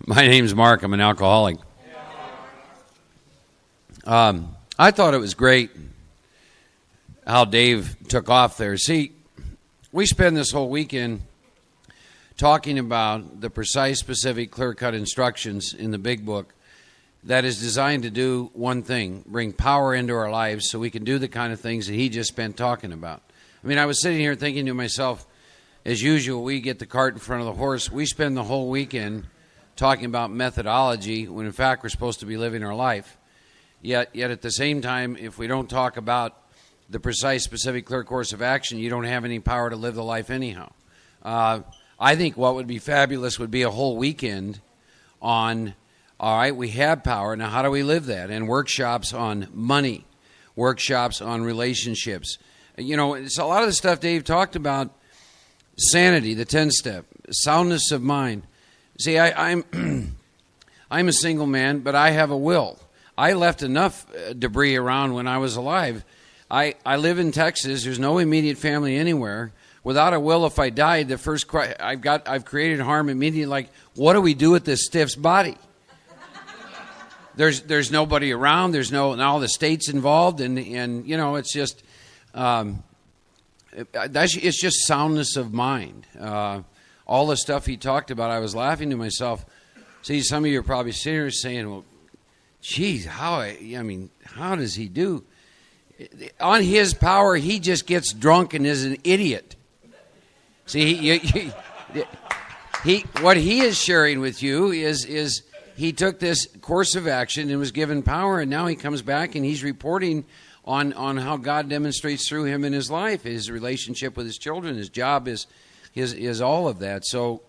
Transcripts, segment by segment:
My name's Mark. I'm an alcoholic. I thought it was great how Dave took off there. See, we spend this whole weekend talking about the precise, specific, clear-cut instructions in the Big Book that is designed to do one thing, bring power into our lives so we can do the kind of things that he just spent talking about. I mean, I was sitting here thinking to myself, as usual, we get the cart in front of the horse. We spend the whole weekend talking about methodology when, in fact, we're supposed to be living our life. Yet at the same time, if we don't talk about the precise, specific, clear course of action, you don't have any power to live the life anyhow. I think what would be fabulous would be a whole weekend on, all right, we have power, now how do we live that? And workshops on money, workshops on relationships. You know, it's a lot of the stuff Dave talked about, sanity, the 10-step, soundness of mind. See, I'm a single man, but I have a will. I left enough debris around when I was alive. I live in Texas. There's no immediate family anywhere. Without a will, if I died, the first cry I've created harm immediately. Like, what do we do with this stiff's body? There's nobody around. There's all the states involved, and you know, it's just it's just soundness of mind. All the stuff he talked about, I was laughing to myself. See, some of you are probably sitting here saying, well, geez, how does he do? On his power, he just gets drunk and is an idiot. See, what he is sharing with you is he took this course of action and was given power, and now he comes back and he's reporting on how God demonstrates through him in his life, his relationship with his children, his job, is all of that. So,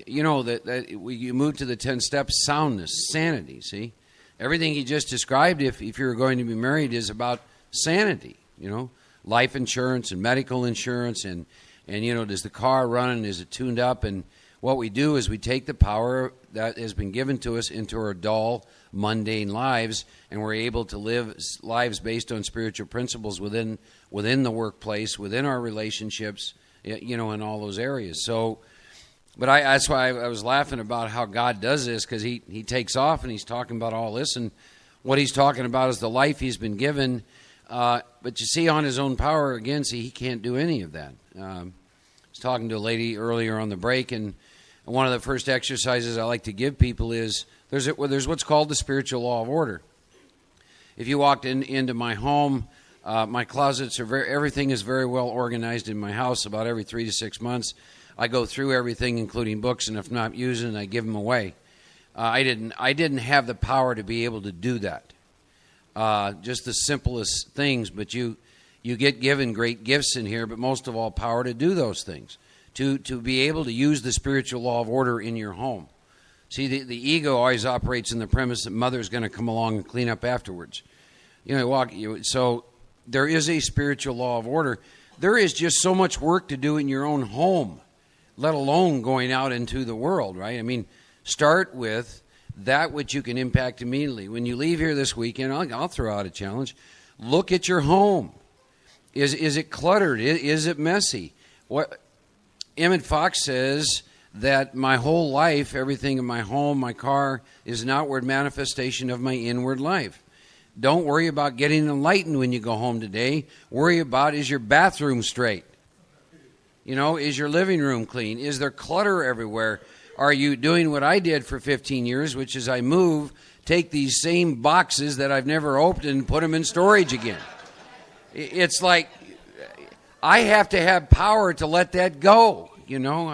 you know, you move to the 10 steps, soundness, sanity, see? Everything he just described, if you're going to be married, is about sanity, you know? Life insurance and medical insurance and you know, does the car run and is it tuned up? And what we do is we take the power that has been given to us into our dull, mundane lives, and we're able to live lives based on spiritual principles within the workplace, within our relationships, you know, in all those areas. So, but that's why I was laughing about how God does this, because he takes off and he's talking about all this, and what he's talking about is the life he's been given. But you see, on his own power, again, see, he can't do any of that. I was talking to a lady earlier on the break, and one of the first exercises I like to give people is there's what's called the spiritual law of order. If you walked into my home, my closets everything is very well organized in my house. About every 3 to 6 months, I go through everything, including books, and if not using it, I give them away. I didn't have the power to be able to do that. Just the simplest things, but you get given great gifts in here, but most of all, power to do those things, to be able to use the spiritual law of order in your home. See, the ego always operates in the premise that mother's going to come along and clean up afterwards. So there is a spiritual law of order. There is just so much work to do in your own home, let alone going out into the world, right? I mean, start with that which you can impact immediately. When you leave here this weekend, I'll throw out a challenge. Look at your home. Is it cluttered? Is it messy? What Emmett Fox says that my whole life, everything in my home, my car, is an outward manifestation of my inward life. Don't worry about getting enlightened when you go home today. Worry about, is your bathroom straight? You know, is your living room clean? Is there clutter everywhere? Are you doing what I did for 15 years, which is I take these same boxes that I've never opened and put them in storage again? It's like I have to have power to let that go. You know,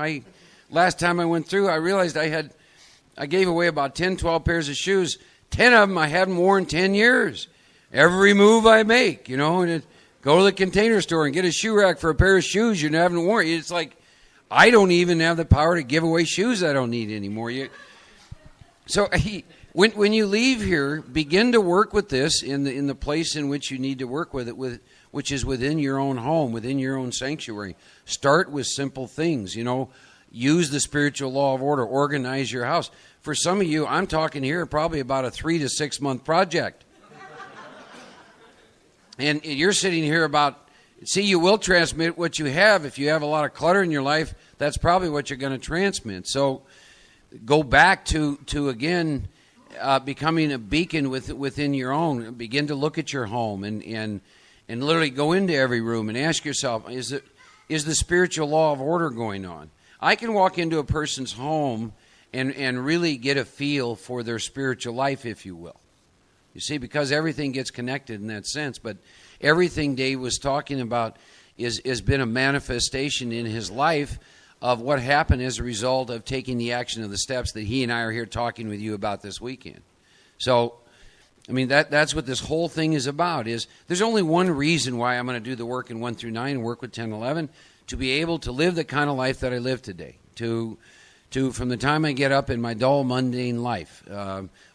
last time I went through, I realized I gave away about 10, 12 pairs of shoes. 10 of them I hadn't worn 10 years. Every move I make, you know, and go to the Container Store and get a shoe rack for a pair of shoes you haven't worn. It's like I don't even have the power to give away shoes I don't need anymore. So when you leave here, begin to work with this in the place in which you need to work with it, which is within your own home, within your own sanctuary. Start with simple things, you know. Use the spiritual law of order. Organize your house. For some of you, I'm talking here probably about a 3 to 6 month project. And you're sitting here see, you will transmit what you have. If you have a lot of clutter in your life, that's probably what you're going to transmit. So go back to again becoming a beacon within your own. Begin to look at your home and literally go into every room and ask yourself, is the spiritual law of order going on? I can walk into a person's home and really get a feel for their spiritual life, if you will. You see, because everything gets connected in that sense. But everything Dave was talking about has been a manifestation in his life of what happened as a result of taking the action of the steps that he and I are here talking with you about this weekend. So, I mean, that's what this whole thing is about. Is there's only one reason why I'm going to do the work in 1 through 9 and work with 10 and 11, to be able to live the kind of life that I live today, to from the time I get up in my dull, mundane life.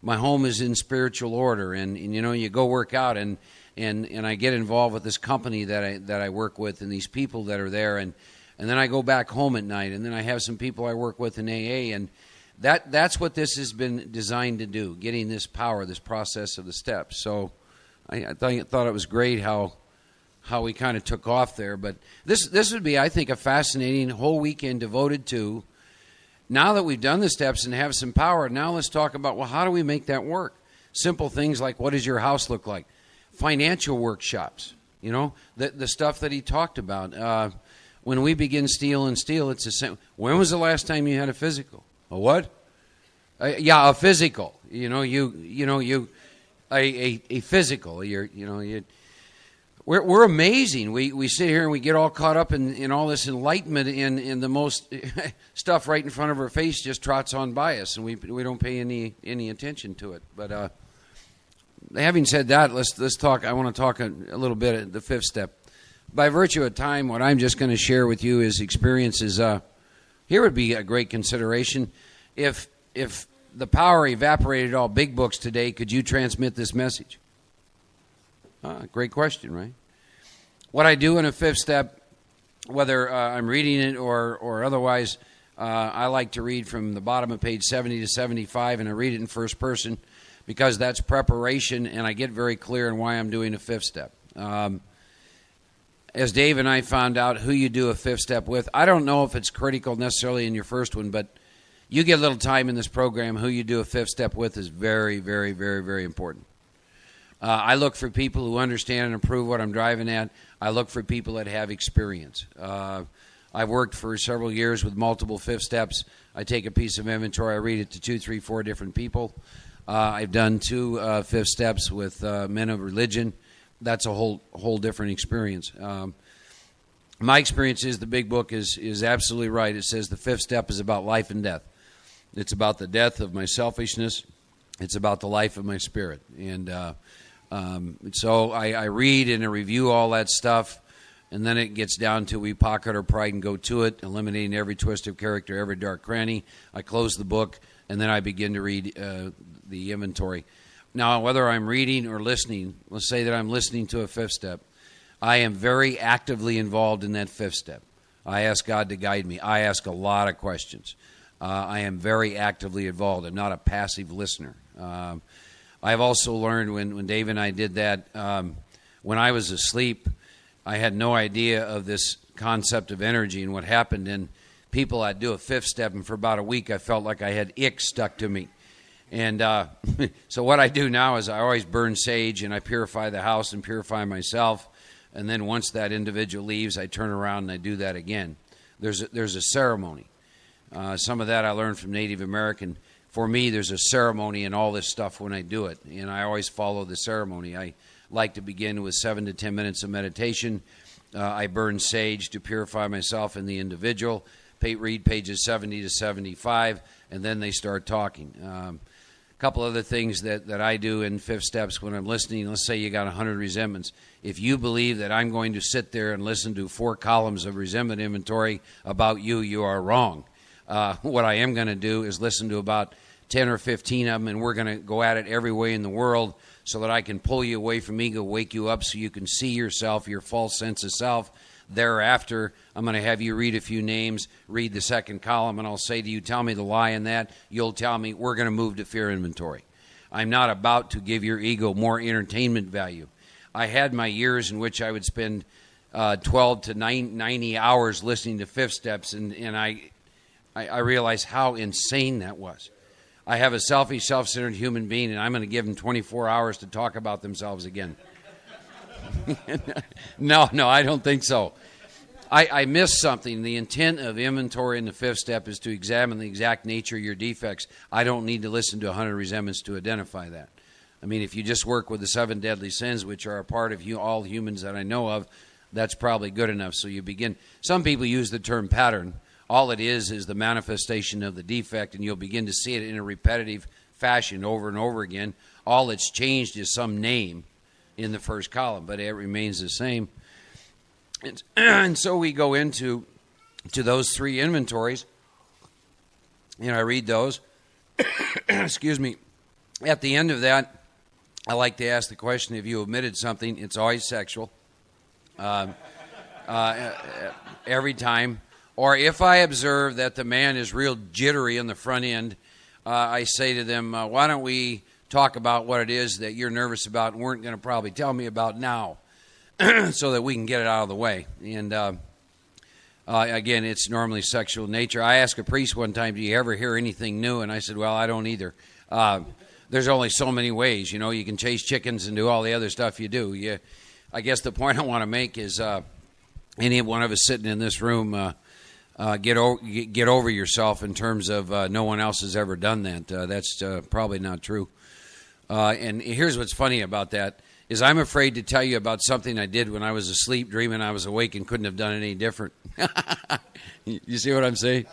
My home is in spiritual order, and you know, you go work out, and I get involved with this company that I work with, and these people that are there, and then I go back home at night, and then I have some people I work with in AA, and that's what this has been designed to do, getting this power, this process of the steps. So I thought it was great how we kind of took off there, but this would be, I think, a fascinating whole weekend devoted to. Now that we've done the steps and have some power, now let's talk about, well, how do we make that work? Simple things like, what does your house look like? Financial workshops, you know, the stuff that he talked about. When we begin Steel and Steel, it's the same. When was the last time you had a physical? A what? A physical. A physical. We're amazing. We sit here and we get all caught up in all this enlightenment, and the most stuff right in front of our face just trots on by us, and we don't pay any attention to it. But having said that, let's talk. I want to talk a little bit at the fifth step. By virtue of time, what I'm just going to share with you is experiences. Here would be a great consideration. If the power evaporated all big books today, could you transmit this message? Great question, right? What I do in a fifth step, whether I'm reading it or otherwise, I like to read from the bottom of page 70 to 75, and I read it in first person because that's preparation, and I get very clear on why I'm doing a fifth step. As Dave and I found out who you do a fifth step with, I don't know if it's critical necessarily in your first one, but you get a little time in this program, who you do a fifth step with is very, very, very, very important. I look for people who understand and approve what I'm driving at. I look for people that have experience. I've worked for several years with multiple fifth steps. I take a piece of inventory, I read it to 2, 3, 4 different people. I've done 2 fifth steps with men of religion. That's a whole different experience. My experience is the big book is absolutely right. It says the fifth step is about life and death. It's about the death of my selfishness. It's about the life of my spirit. And so I read and I review all that stuff, and then it gets down to we pocket our pride and go to it, eliminating every twist of character, every dark cranny. I close the book, and then I begin to read the inventory. Now, whether I'm reading or listening, let's say that I'm listening to a fifth step, I am very actively involved in that fifth step. I ask God to guide me. I ask a lot of questions. I am very actively involved. I'm not a passive listener. I've also learned when Dave and I did that, when I was asleep, I had no idea of this concept of energy and what happened. And people, I'd do a fifth step, and for about a week, I felt like I had ick stuck to me. And so what I do now is I always burn sage, and I purify the house and purify myself. And then once that individual leaves, I turn around and I do that again. There's a ceremony. Some of that I learned from Native American. For me, there's a ceremony in all this stuff when I do it, and I always follow the ceremony. I like to begin with 7 to 10 minutes of meditation. I burn sage to purify myself and the individual. Read pages 70 to 75, and then they start talking. A couple other things that I do in fifth steps when I'm listening. Let's say you got 100 resentments. If you believe that I'm going to sit there and listen to 4 columns of resentment inventory about you, you are wrong. What I am going to do is listen to about 10 or 15 of them, and we're going to go at it every way in the world so that I can pull you away from ego, wake you up so you can see yourself, your false sense of self. Thereafter, I'm going to have you read a few names, read the second column, and I'll say to you, tell me the lie in that. You'll tell me we're going to move to fear inventory. I'm not about to give your ego more entertainment value. I had my years in which I would spend 12 to 90 hours listening to fifth steps, and I realized how insane that was. I have a selfish, self-centered human being, and I'm going to give them 24 hours to talk about themselves again. No, I don't think so. I missed something. The intent of inventory in the fifth step is to examine the exact nature of your defects. I don't need to listen to 100 resentments to identify that. I mean, if you just work with the 7 deadly sins, which are a part of all humans that I know of, that's probably good enough. So you begin. Some people use the term pattern. All it is the manifestation of the defect, and you'll begin to see it in a repetitive fashion over and over again. All that's changed is some name in the first column, but it remains the same. And so we go into those 3 inventories, and I read those. Excuse me. At the end of that, I like to ask the question, if you omitted something, it's always sexual. Every time. Or if I observe that the man is real jittery in the front end, I say to them, why don't we talk about what it is that you're nervous about and weren't going to probably tell me about now, so that we can get it out of the way. And again, it's normally sexual nature. I asked a priest one time, do you ever hear anything new? And I said, well, I don't either. There's only so many ways. You know, you can chase chickens and do all the other stuff you do. I guess the point I want to make is any one of us sitting in this room, get over yourself in terms of no one else has ever done that. That's probably not true. And here's what's funny about that is I'm afraid to tell you about something I did when I was asleep, dreaming I was awake and couldn't have done it any different. You see what I'm saying?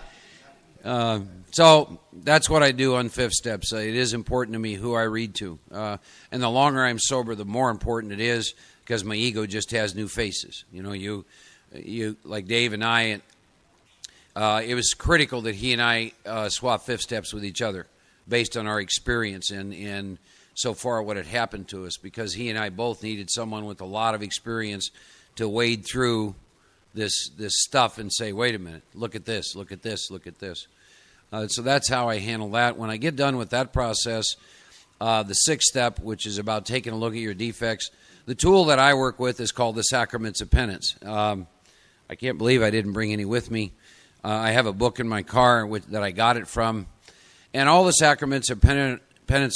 So that's what I do on fifth steps. It is important to me who I read to. And the longer I'm sober, the more important it is, because my ego just has new faces. You know, you like Dave and I, it was critical that he and I swap fifth steps with each other based on our experience and so far what had happened to us, because he and I both needed someone with a lot of experience to wade through this stuff and say, wait a minute, look at this, look at this, look at this. So that's how I handle that. When I get done with that process, the sixth step, which is about taking a look at your defects, the tool that I work with is called the Sacraments of Penance. I can't believe I didn't bring any with me. I have a book in my car that I got it from. And all the Sacraments of Penance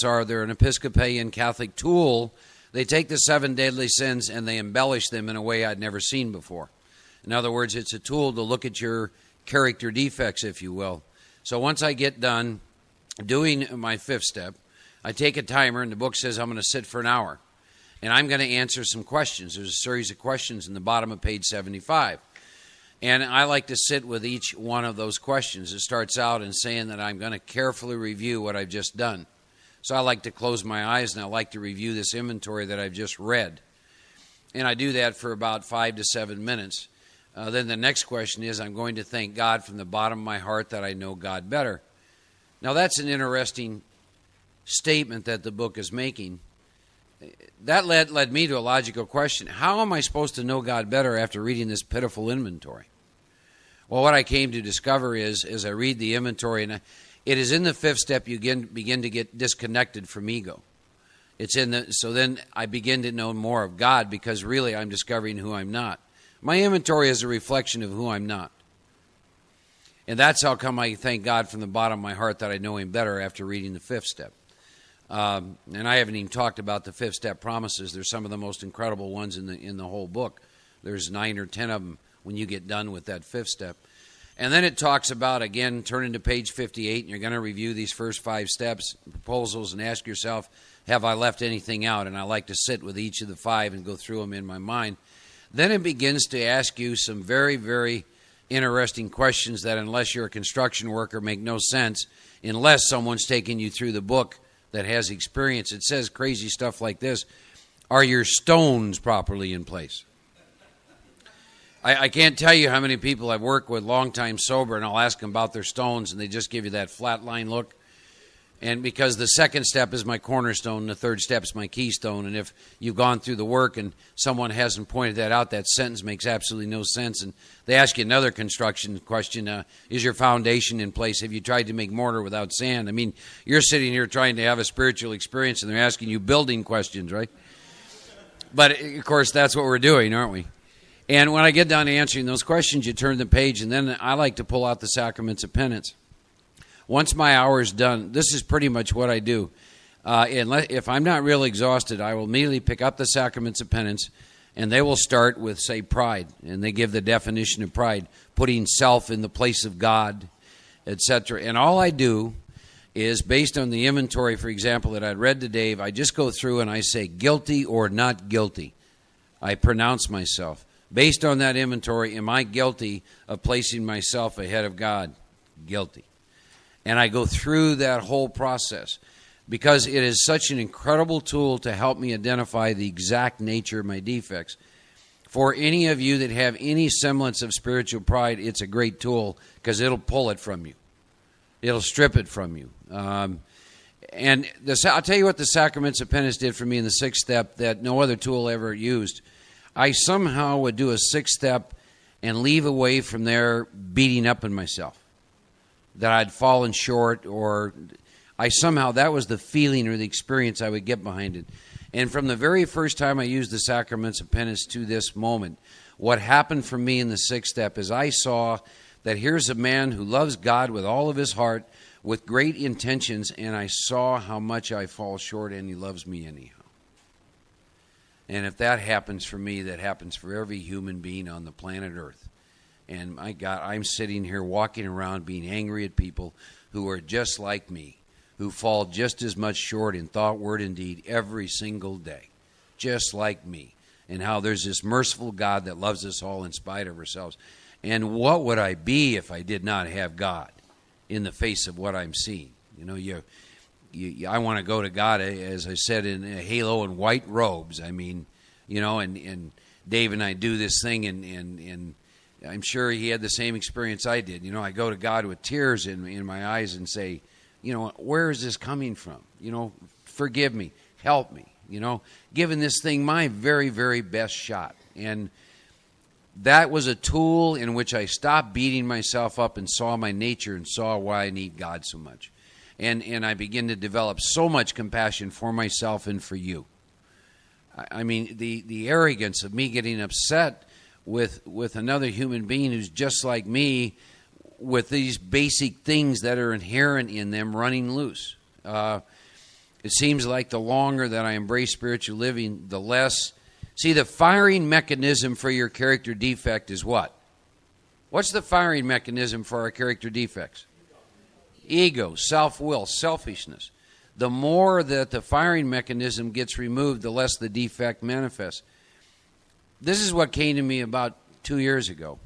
they're an Episcopalian Catholic tool. They take the 7 deadly sins and they embellish them in a way I'd never seen before. In other words, it's a tool to look at your character defects, if you will. So once I get done doing my fifth step, I take a timer, and the book says I'm going to sit for an hour. And I'm going to answer some questions. There's a series of questions in the bottom of page 75. And I like to sit with each one of those questions. It starts out in saying that I'm going to carefully review what I've just done. So I like to close my eyes, and I like to review this inventory that I've just read. And I do that for about 5 to 7 minutes. Then the next question is, I'm going to thank God from the bottom of my heart that I know God better. Now, that's an interesting statement that the book is making. That led me to a logical question. How am I supposed to know God better after reading this pitiful inventory? Well, what I came to discover is, as I read the inventory, and it is in the fifth step you begin to get disconnected from ego. So then I begin to know more of God, because really I'm discovering who I'm not. My inventory is a reflection of who I'm not. And that's how come I thank God from the bottom of my heart that I know Him better after reading the fifth step. And I haven't even talked about the fifth step promises. They're some of the most incredible ones in the whole book. There's 9 or 10 of them when you get done with that fifth step. And then it talks about, again, turning to page 58, and you're going to review these first 5 steps, proposals, and ask yourself, have I left anything out? And I like to sit with each of the 5 and go through them in my mind. Then it begins to ask you some very, very interesting questions that, unless you're a construction worker, make no sense unless someone's taking you through the book that has experience. It says crazy stuff like this. Are your stones properly in place? I can't tell you how many people I've worked with long time sober, and I'll ask them about their stones, and they just give you that flat line look. And because the second step is my cornerstone, and the third step is my keystone, and if you've gone through the work and someone hasn't pointed that out, that sentence makes absolutely no sense. And they ask you another construction question, is your foundation in place? Have you tried to make mortar without sand? I mean, you're sitting here trying to have a spiritual experience, and they're asking you building questions, right? But, of course, that's what we're doing, aren't we? And when I get done answering those questions, you turn the page, and then I like to pull out the sacraments of penance. Once my hour is done, this is pretty much what I do. If I'm not real exhausted, I will immediately pick up the sacraments of penance, and they will start with, say, pride. And they give the definition of pride, putting self in the place of God, etc. And all I do is, based on the inventory, for example, that I'd read to Dave, I just go through and I say guilty or not guilty. I pronounce myself. Based on that inventory, am I guilty of placing myself ahead of God? Guilty. And I go through that whole process because it is such an incredible tool to help me identify the exact nature of my defects. For any of you that have any semblance of spiritual pride, it's a great tool because it'll pull it from you. It'll strip it from you. I'll tell you what the sacraments of penance did for me in the sixth step that no other tool ever used. I somehow would do a sixth step and leave away from there beating up on myself, that I'd fallen short, or that was the feeling or the experience I would get behind it. And from the very first time I used the sacraments of penance to this moment, what happened for me in the sixth step is I saw that here's a man who loves God with all of his heart, with great intentions, and I saw how much I fall short, and he loves me anyhow. And if that happens for me, that happens for every human being on the planet Earth. And my God, I'm sitting here walking around being angry at people who are just like me, who fall just as much short in thought, word, and deed every single day, just like me. And how there's this merciful God that loves us all in spite of ourselves. And what would I be if I did not have God in the face of what I'm seeing? You know, I want to go to God, as I said, in a halo and white robes. I mean, you know, and Dave and I do this thing, and I'm sure he had the same experience I did. You know, I go to God with tears in my eyes and say, you know, where is this coming from? You know, forgive me, help me, you know, giving this thing my very, very best shot. And that was a tool in which I stopped beating myself up and saw my nature and saw why I need God so much. And I begin to develop so much compassion for myself and for you. I mean, the arrogance of me getting upset with another human being who's just like me, with these basic things that are inherent in them running loose. It seems like the longer that I embrace spiritual living, the less. See, the firing mechanism for your character defect is what? What's the firing mechanism for our character defects? Ego, self-will, selfishness. The more that the firing mechanism gets removed, the less the defect manifests. This is what came to me about 2 years ago.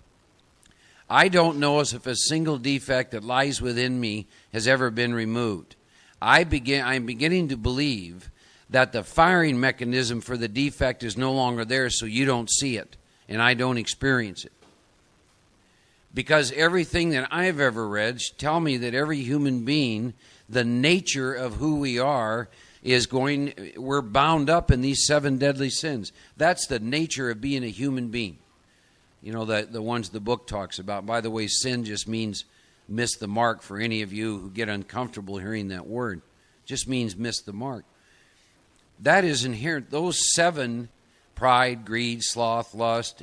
I don't know as if a single defect that lies within me has ever been removed. I'm beginning to believe that the firing mechanism for the defect is no longer there, so you don't see it, and I don't experience it. Because everything that I've ever read tell me that every human being, the nature of who we are, we're bound up in these 7 deadly sins. That's the nature of being a human being. You know, the ones the book talks about. By the way, sin just means miss the mark for any of you who get uncomfortable hearing that word. Just means miss the mark. That is inherent. Those 7, pride, greed, sloth, lust,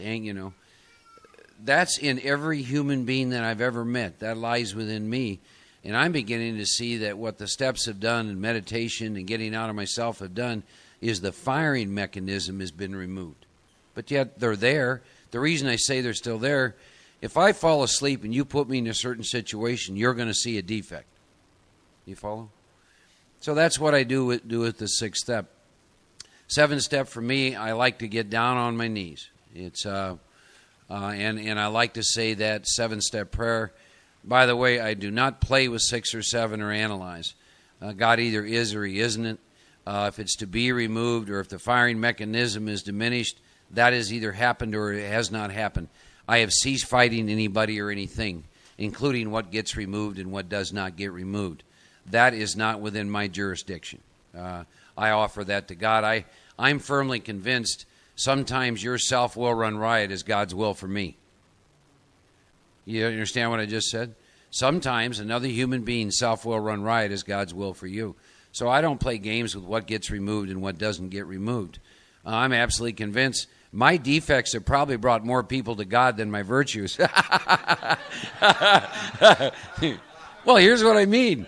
that's in every human being that I've ever met. That lies within me. And I'm beginning to see that what the steps have done and meditation and getting out of myself have done is the firing mechanism has been removed. But yet they're there. The reason I say they're still there, if I fall asleep and you put me in a certain situation, you're going to see a defect. You follow? So that's what I do with the 6th step. 7th step for me, I like to get down on my knees. It's and I like to say that 7-step prayer. By the way, I do not play with 6 or 7 or analyze. God either is or he isn't. If it's to be removed or if the firing mechanism is diminished, that has either happened or it has not happened. I have ceased fighting anybody or anything, including what gets removed and what does not get removed. That is not within my jurisdiction. I offer that to God. I'm firmly convinced sometimes your self will run riot is God's will for me. You understand what I just said? Sometimes another human being's self will run riot is God's will for you. So I don't play games with what gets removed and what doesn't get removed. I'm absolutely convinced My defects have probably brought more people to God than my virtues. Well, here's what I mean.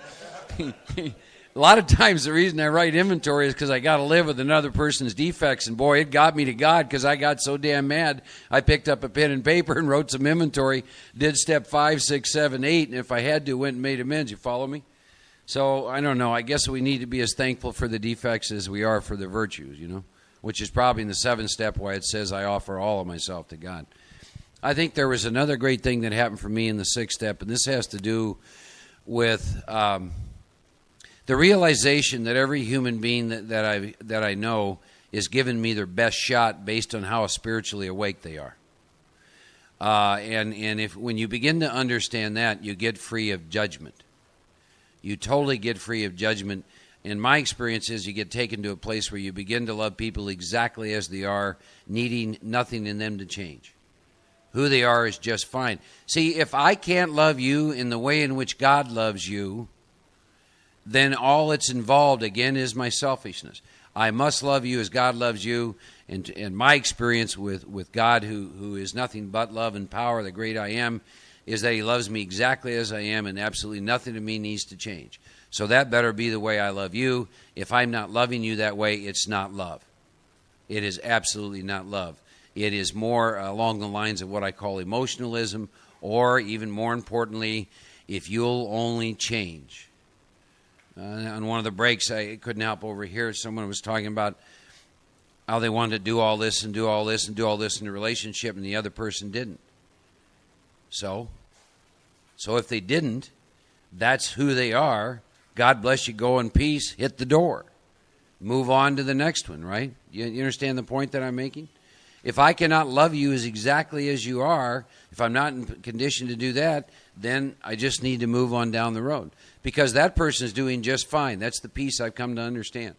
A lot of times the reason I write inventory is because I got to live with another person's defects. And boy, it got me to God because I got so damn mad. I picked up a pen and paper and wrote some inventory, did step 5, 6, 7, 8, and if I had to, went and made amends. You follow me? So I don't know. I guess we need to be as thankful for the defects as we are for the virtues, which is probably in the 7th step why it says I offer all of myself to God. I think there was another great thing that happened for me in the 6th step, and this has to do with the realization that every human being that I know is giving me their best shot based on how spiritually awake they are. And if when you begin to understand that, you get free of judgment. You totally get free of judgment. In my experience is you get taken to a place where you begin to love people exactly as they are, needing nothing in them to change. Who they are is just fine. See, if I can't love you in the way in which God loves you, then all that's involved, again, is my selfishness. I must love you as God loves you. And my experience with God, who is nothing but love and power, the great I am, is that he loves me exactly as I am, and absolutely nothing in me needs to change. So that better be the way I love you. If I'm not loving you that way, it's not love. It is absolutely not love. It is more along the lines of what I call emotionalism, or even more importantly, if you'll only change. On one of the breaks, I couldn't help overhear someone was talking about how they wanted to do all this and do all this and do all this in a relationship, and the other person didn't. So if they didn't, that's who they are. God bless you, go in peace, hit the door. Move on to the next one, right? You understand the point that I'm making? If I cannot love you as exactly as you are, if I'm not in condition to do that, then I just need to move on down the road. Because that person is doing just fine. That's the peace I've come to understand.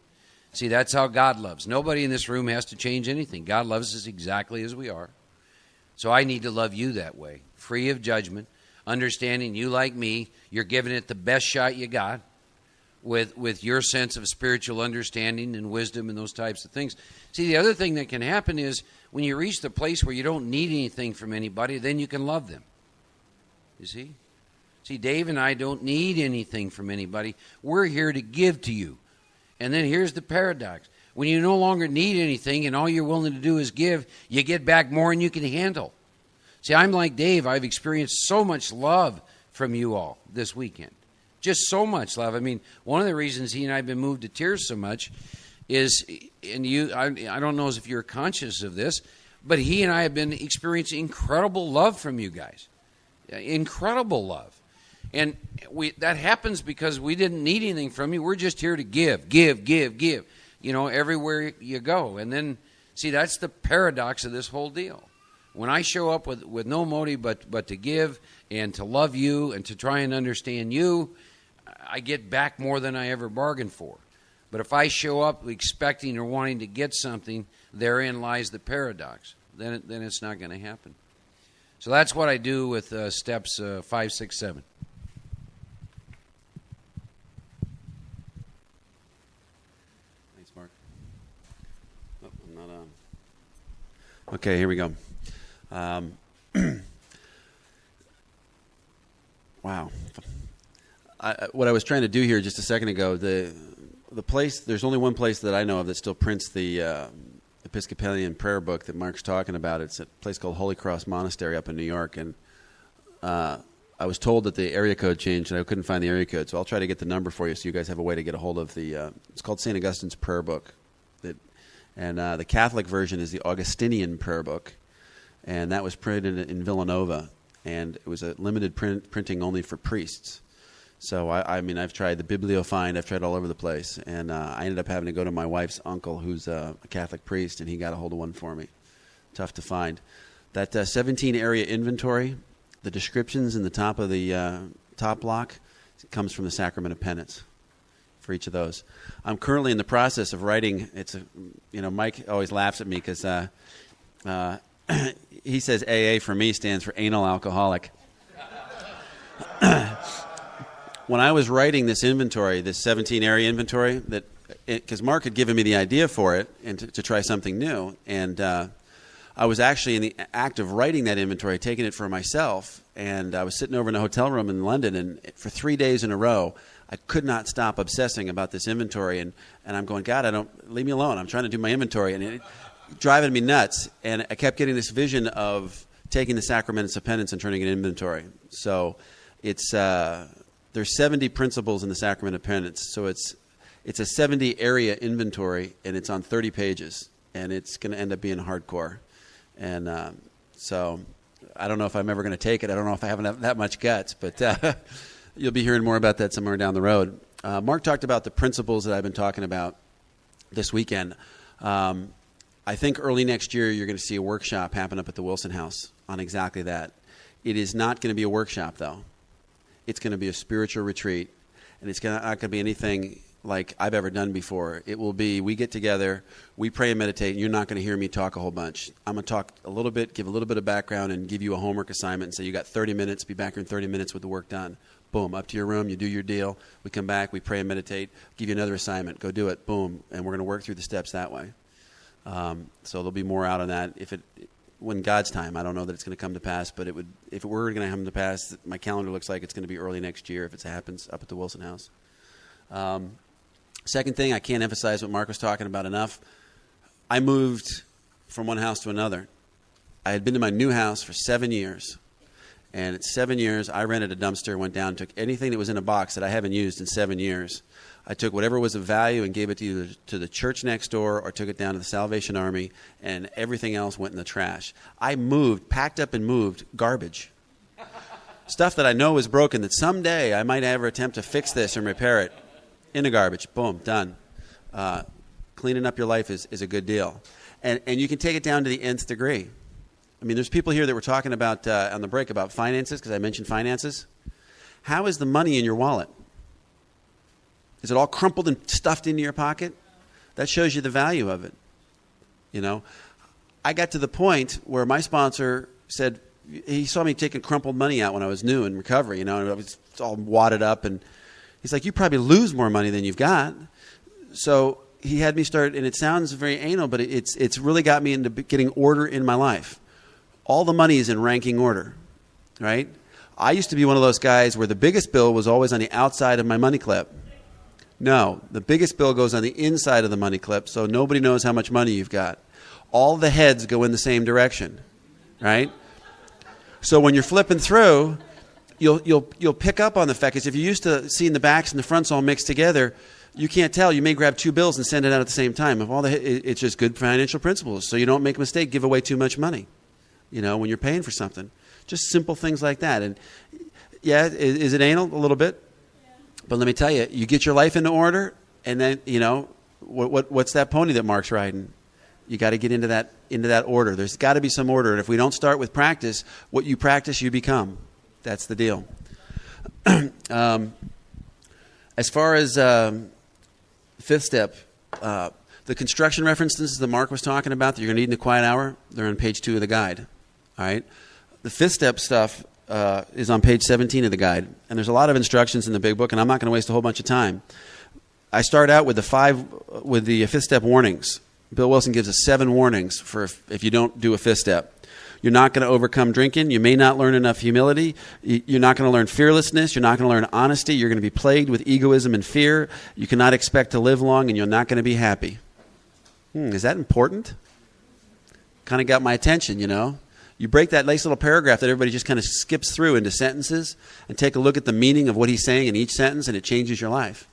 See, that's how God loves. Nobody in this room has to change anything. God loves us exactly as we are. So I need to love you that way, free of judgment, understanding you like me, you're giving it the best shot you got with your sense of spiritual understanding and wisdom and those types of things. See, the other thing that can happen is when you reach the place where you don't need anything from anybody, then you can love them. You see? See, Dave and I don't need anything from anybody. We're here to give to you. And then here's the paradox. When you no longer need anything and all you're willing to do is give, you get back more than you can handle. See, I'm like Dave. I've experienced so much love from you all this weekend. Just so much love. I mean, one of the reasons he and I have been moved to tears so much is, and I don't know if you're conscious of this, but he and I have been experiencing incredible love from you guys. Incredible love. And that happens because we didn't need anything from you. We're just here to give, everywhere you go. And then, see, that's the paradox of this whole deal. When I show up with no motive but to give and to love you and to try and understand you, I get back more than I ever bargained for. But if I show up expecting or wanting to get something, therein lies the paradox. Then it's not going to happen. So that's what I do with steps 5, 6, 7. Thanks, Mark. Oh, I'm not on. Okay, here we go. Wow. What I was trying to do here just a second ago, the place, there's only one place that I know of that still prints the Episcopalian prayer book that Mark's talking about. It's a place called Holy Cross Monastery up in New York, and I was told that the area code changed, and I couldn't find the area code, so I'll try to get the number for you so you guys have a way to get a hold of the, it's called St. Augustine's Prayer Book. And the Catholic version is the Augustinian Prayer Book, and that was printed in Villanova, and it was a limited printing only for priests. So, I mean, I've tried the Bibliofind, I've tried all over the place, and I ended up having to go to my wife's uncle, who's a Catholic priest, and he got a hold of one for me. Tough to find. That 17-area inventory, the descriptions in the top of the top block, comes from the Sacrament of Penance for each of those. I'm currently in the process of writing. Mike always laughs at me because he says AA for me stands for anal alcoholic. When I was writing this inventory, this 17-area inventory, because Mark had given me the idea for it and to try something new, and I was actually in the act of writing that inventory, taking it for myself, and I was sitting over in a hotel room in London, and for 3 days in a row, I could not stop obsessing about this inventory, and I'm going, God, leave me alone. I'm trying to do my inventory, and it driving me nuts. And I kept getting this vision of taking the sacraments of penance and turning it into inventory. So it's there's 70 principles in the sacrament of penance. So it's a 70 area inventory, and it's on 30 pages, and it's going to end up being hardcore. And so I don't know if I'm ever going to take it. I don't know if I have that much guts, but you'll be hearing more about that somewhere down the road. Mark talked about the principles that I've been talking about this weekend. I think early next year you're going to see a workshop happen up at the Wilson House on exactly that. It is not going to be a workshop, though. It's going to be a spiritual retreat, and it's not going to be anything like I've ever done before. It will be, we get together, we pray and meditate, and you're not going to hear me talk a whole bunch. I'm going to talk a little bit, give a little bit of background, and give you a homework assignment and say, you got 30 minutes, be back here in 30 minutes with the work done. Boom, up to your room, you do your deal. We come back, we pray and meditate, give you another assignment, go do it, boom, and we're going to work through the steps that way. So there'll be more out on that when God's time. I don't know that it's going to come to pass, but if it were going to come to pass, my calendar looks like it's going to be early next year if it happens up at the Wilson House. Second thing, I can't emphasize what Mark was talking about enough. I moved from one house to another. I had been to my new house for 7 years. And at 7 years, I rented a dumpster, went down, took anything that was in a box that I haven't used in 7 years. I took whatever was of value and gave it either to the church next door or took it down to the Salvation Army, and everything else went in the trash. I packed up and moved garbage. Stuff that I know is broken, that someday I might ever attempt to fix this and repair it. In the garbage. Boom, done. Cleaning up your life is a good deal. And you can take it down to the nth degree. I mean, there's people here that were talking about on the break about finances, because I mentioned finances. How is the money in your wallet? Is it all crumpled and stuffed into your pocket? That shows you the value of it. You know, I got to the point where my sponsor said, he saw me taking crumpled money out when I was new in recovery, and I was all wadded up, and he's like, you probably lose more money than you've got. So he had me start, and it sounds very anal, but it's really got me into getting order in my life. All the money is in ranking order, right? I used to be one of those guys where the biggest bill was always on the outside of my money clip. No, the biggest bill goes on the inside of the money clip, so nobody knows how much money you've got. All the heads go in the same direction, right? So when you're flipping through, you'll pick up on the fact, because if you're used to seeing the backs and the fronts all mixed together, you can't tell. You may grab two bills and send it out at the same time. It's just good financial principles, so you don't make a mistake, give away too much money, when you're paying for something. Just simple things like that. And yeah, is it anal? A little bit. But let me tell you, you get your life into order, and then, what's that pony that Mark's riding? You got to get into that order. There's got to be some order. And if we don't start with practice, what you practice, you become. That's the deal. As far as fifth step, the construction references that Mark was talking about that you're going to need in the quiet hour, they're on page 2 of the guide. All right. The fifth step stuff is on page 17 of the guide, and there's a lot of instructions in the big book, and I'm not going to waste a whole bunch of time. I start out with the fifth step warnings. Bill Wilson gives us 7 warnings for if you don't do a fifth step. You're not going to overcome drinking. You may not learn enough humility. You're not going to learn fearlessness. You're not going to learn honesty. You're going to be plagued with egoism and fear. You cannot expect to live long, and you're not going to be happy. Is that important? Kind of got my attention, You break that nice little paragraph that everybody just kind of skips through into sentences and take a look at the meaning of what he's saying in each sentence, and it changes your life.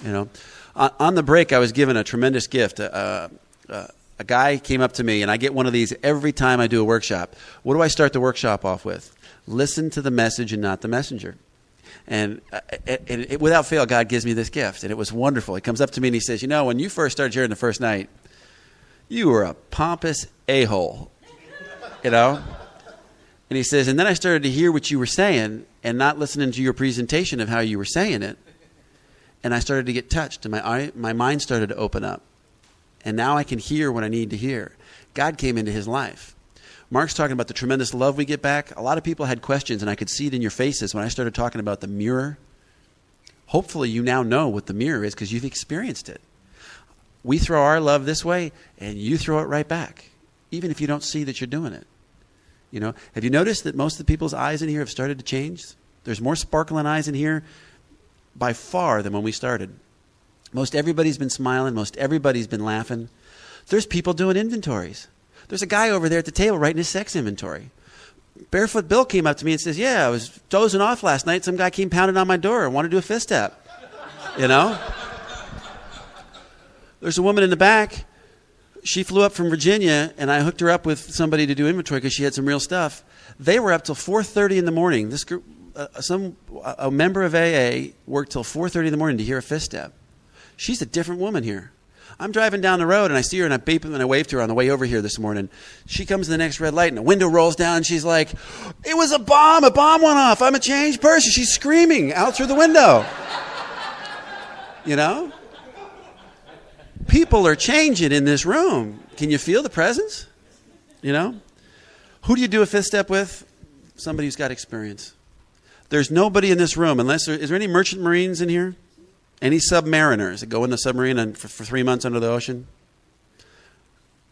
On the break, I was given a tremendous gift. A guy came up to me, and I get one of these every time I do a workshop. What do I start the workshop off with? Listen to the message and not the messenger. And without fail, God gives me this gift, and it was wonderful. He comes up to me and he says, when you first started here the first night, you were a pompous a-hole, And he says, and then I started to hear what you were saying and not listening to your presentation of how you were saying it. And I started to get touched, and my mind started to open up. And now I can hear what I need to hear. God came into his life. Mark's talking about the tremendous love we get back. A lot of people had questions, and I could see it in your faces when I started talking about the mirror. Hopefully you now know what the mirror is because you've experienced it. We throw our love this way, and you throw it right back. even if you don't see that you're doing it. You know, have you noticed that most of the people's eyes in here have started to change? There's more sparkle in eyes in here by far than when we started. Most everybody's been smiling. Most everybody's been laughing. There's people doing inventories. There's a guy over there at the table writing his sex inventory. Barefoot Bill came up to me and says, yeah, I was dozing off last night. Some guy came pounding on my door and wanted to do a fist step. You know? There's a woman in the back. She flew up from Virginia, and I hooked her up with somebody to do inventory because she had some real stuff. They were up till 4:30 in the morning. This group, a member of AA worked till 4:30 in the morning to hear a fist step. She's a different woman here. I'm driving down the road, and I see her, and I beep and I waved to her on the way over here this morning. She comes to the next red light, and the window rolls down, and she's like, it was a bomb went off. I'm a changed person. She's screaming out through the window. You know? People are changing in this room. Can you feel the presence? You know? Who do you do a fist step with? Somebody who's got experience. There's nobody in this room, is there any merchant marines in here? Any submariners that go in the submarine for 3 months under the ocean?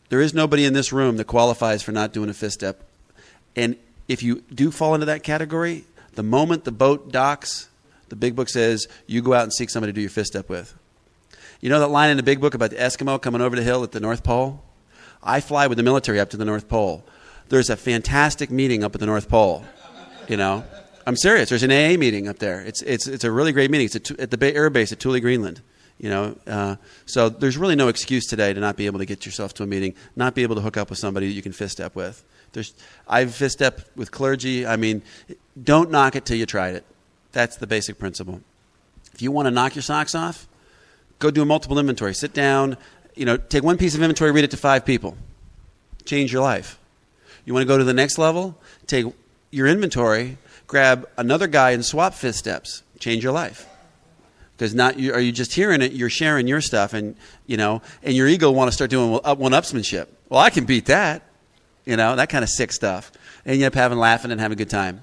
There is nobody in this room that qualifies for not doing a fist step. And if you do fall into that category, the moment the boat docks, the big book says, you go out and seek somebody to do your fist step with. You know that line in the big book about the Eskimo coming over the hill at the North Pole? I fly with the military up to the North Pole. There's a fantastic meeting up at the North Pole, you know. I'm serious. There's an AA meeting up there. It's a really great meeting. It's at the Bay Air Base at Thule, Greenland. You know, so there's really no excuse today to not be able to get yourself to a meeting, not be able to hook up with somebody that you can fist step with. I've fist stepped with clergy. I mean, don't knock it till you tried it. That's the basic principle. If you want to knock your socks off, go do a multiple inventory. Sit down, you know, take one piece of inventory, read it to 5 people. Change your life. You want to go to the next level? Take your inventory, grab another guy and swap fist steps. Change your life. Because are you just hearing it, you're sharing your stuff, and you know, and your ego want to start doing one-upsmanship. Well, I can beat that. You know, that kind of sick stuff. And you end up laughing and having a good time.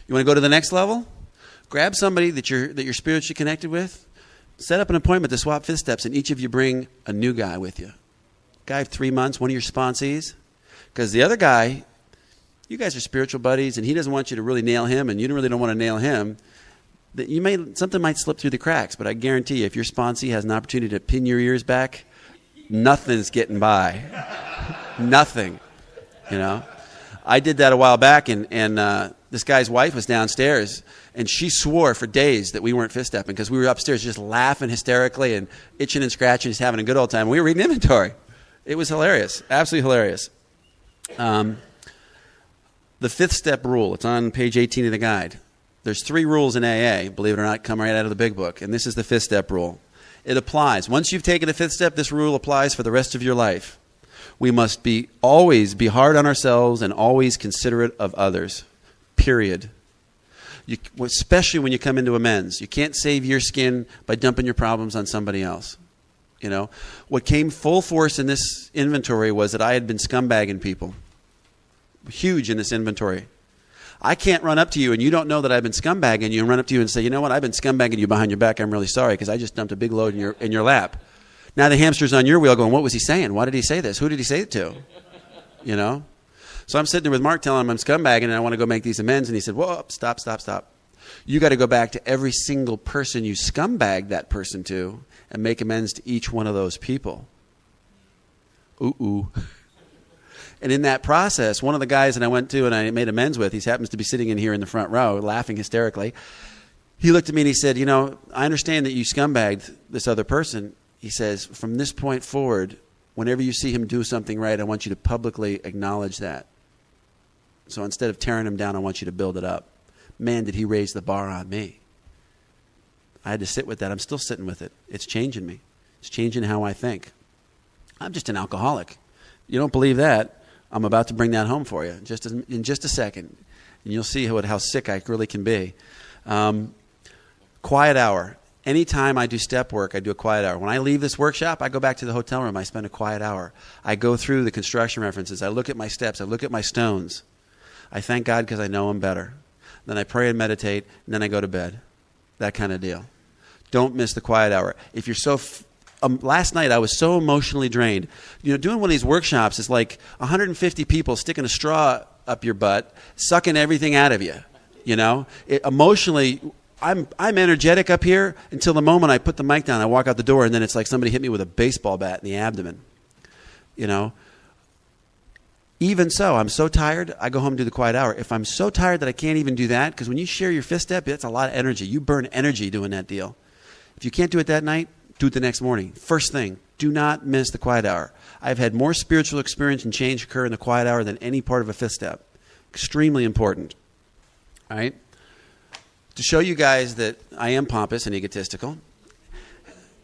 You want to go to the next level? Grab somebody that you're spiritually connected with. Set up an appointment to swap fist steps, and each of you bring a new guy with you. Guy of 3 months, one of your sponsees. Because the other guy, you guys are spiritual buddies, and he doesn't want you to really nail him, and you really don't want to nail him. That something might slip through the cracks, but I guarantee you, if your sponsee has an opportunity to pin your ears back, nothing's getting by. Nothing. You know, I did that a while back, and this guy's wife was downstairs, and she swore for days that we weren't fist stepping because we were upstairs just laughing hysterically and itching and scratching, just having a good old time. We were reading inventory. It was hilarious, absolutely hilarious. The 5th step rule. It's on page 18 of the guide. There's 3 rules in AA, believe it or not, come right out of the big book, and this is the 5th step rule. It applies. Once you've taken a 5th step, this rule applies for the rest of your life. We must always be hard on ourselves and always considerate of others, period. Especially when you come into amends. You can't save your skin by dumping your problems on somebody else. You know, what came full force in this inventory was that I had been scumbagging people. Huge in this inventory. I can't run up to you and you don't know that I've been scumbagging you and run up to you and say, you know what, I've been scumbagging you behind your back. I'm really sorry because I just dumped a big load in your lap. Now the hamster's on your wheel going, what was he saying? Why did he say this? Who did he say it to? You know? So I'm sitting there with Mark telling him I'm scumbagging and I want to go make these amends. And he said, whoa, stop. You got to go back to every single person you scumbagged that person to and make amends to each one of those people. Ooh. And in that process, one of the guys that I went to and I made amends with, he happens to be sitting in here in the front row laughing hysterically. He looked at me and he said, you know, I understand that you scumbagged this other person. He says, from this point forward, whenever you see him do something right, I want you to publicly acknowledge that. So instead of tearing him down, I want you to build it up. Man, did he raise the bar on me. I had to sit with that. I'm still sitting with it. It's changing me. It's changing how I think. I'm just an alcoholic. You don't believe that? I'm about to bring that home for you in just a second. And you'll see how sick I really can be. Quiet hour. Anytime I do step work, I do a quiet hour. When I leave this workshop, I go back to the hotel room. I spend a quiet hour. I go through the construction references. I look at my steps. I look at my stones. I thank God because I know Him better. Then I pray and meditate, and then I go to bed. That kind of deal. Don't miss the quiet hour. If you're so last night I was so emotionally drained. You know, doing one of these workshops is like 150 people sticking a straw up your butt, sucking everything out of you. You know, emotionally, I'm energetic up here until the moment I put the mic down. I walk out the door, and then it's like somebody hit me with a baseball bat in the abdomen. You know. Even so, I'm so tired, I go home and do the quiet hour. If I'm so tired that I can't even do that, because when you share your fifth step, that's a lot of energy. You burn energy doing that deal. If you can't do it that night, do it the next morning. First thing, do not miss the quiet hour. I've had more spiritual experience and change occur in the quiet hour than any part of a fifth step. Extremely important. All right? To show you guys that I am pompous and egotistical,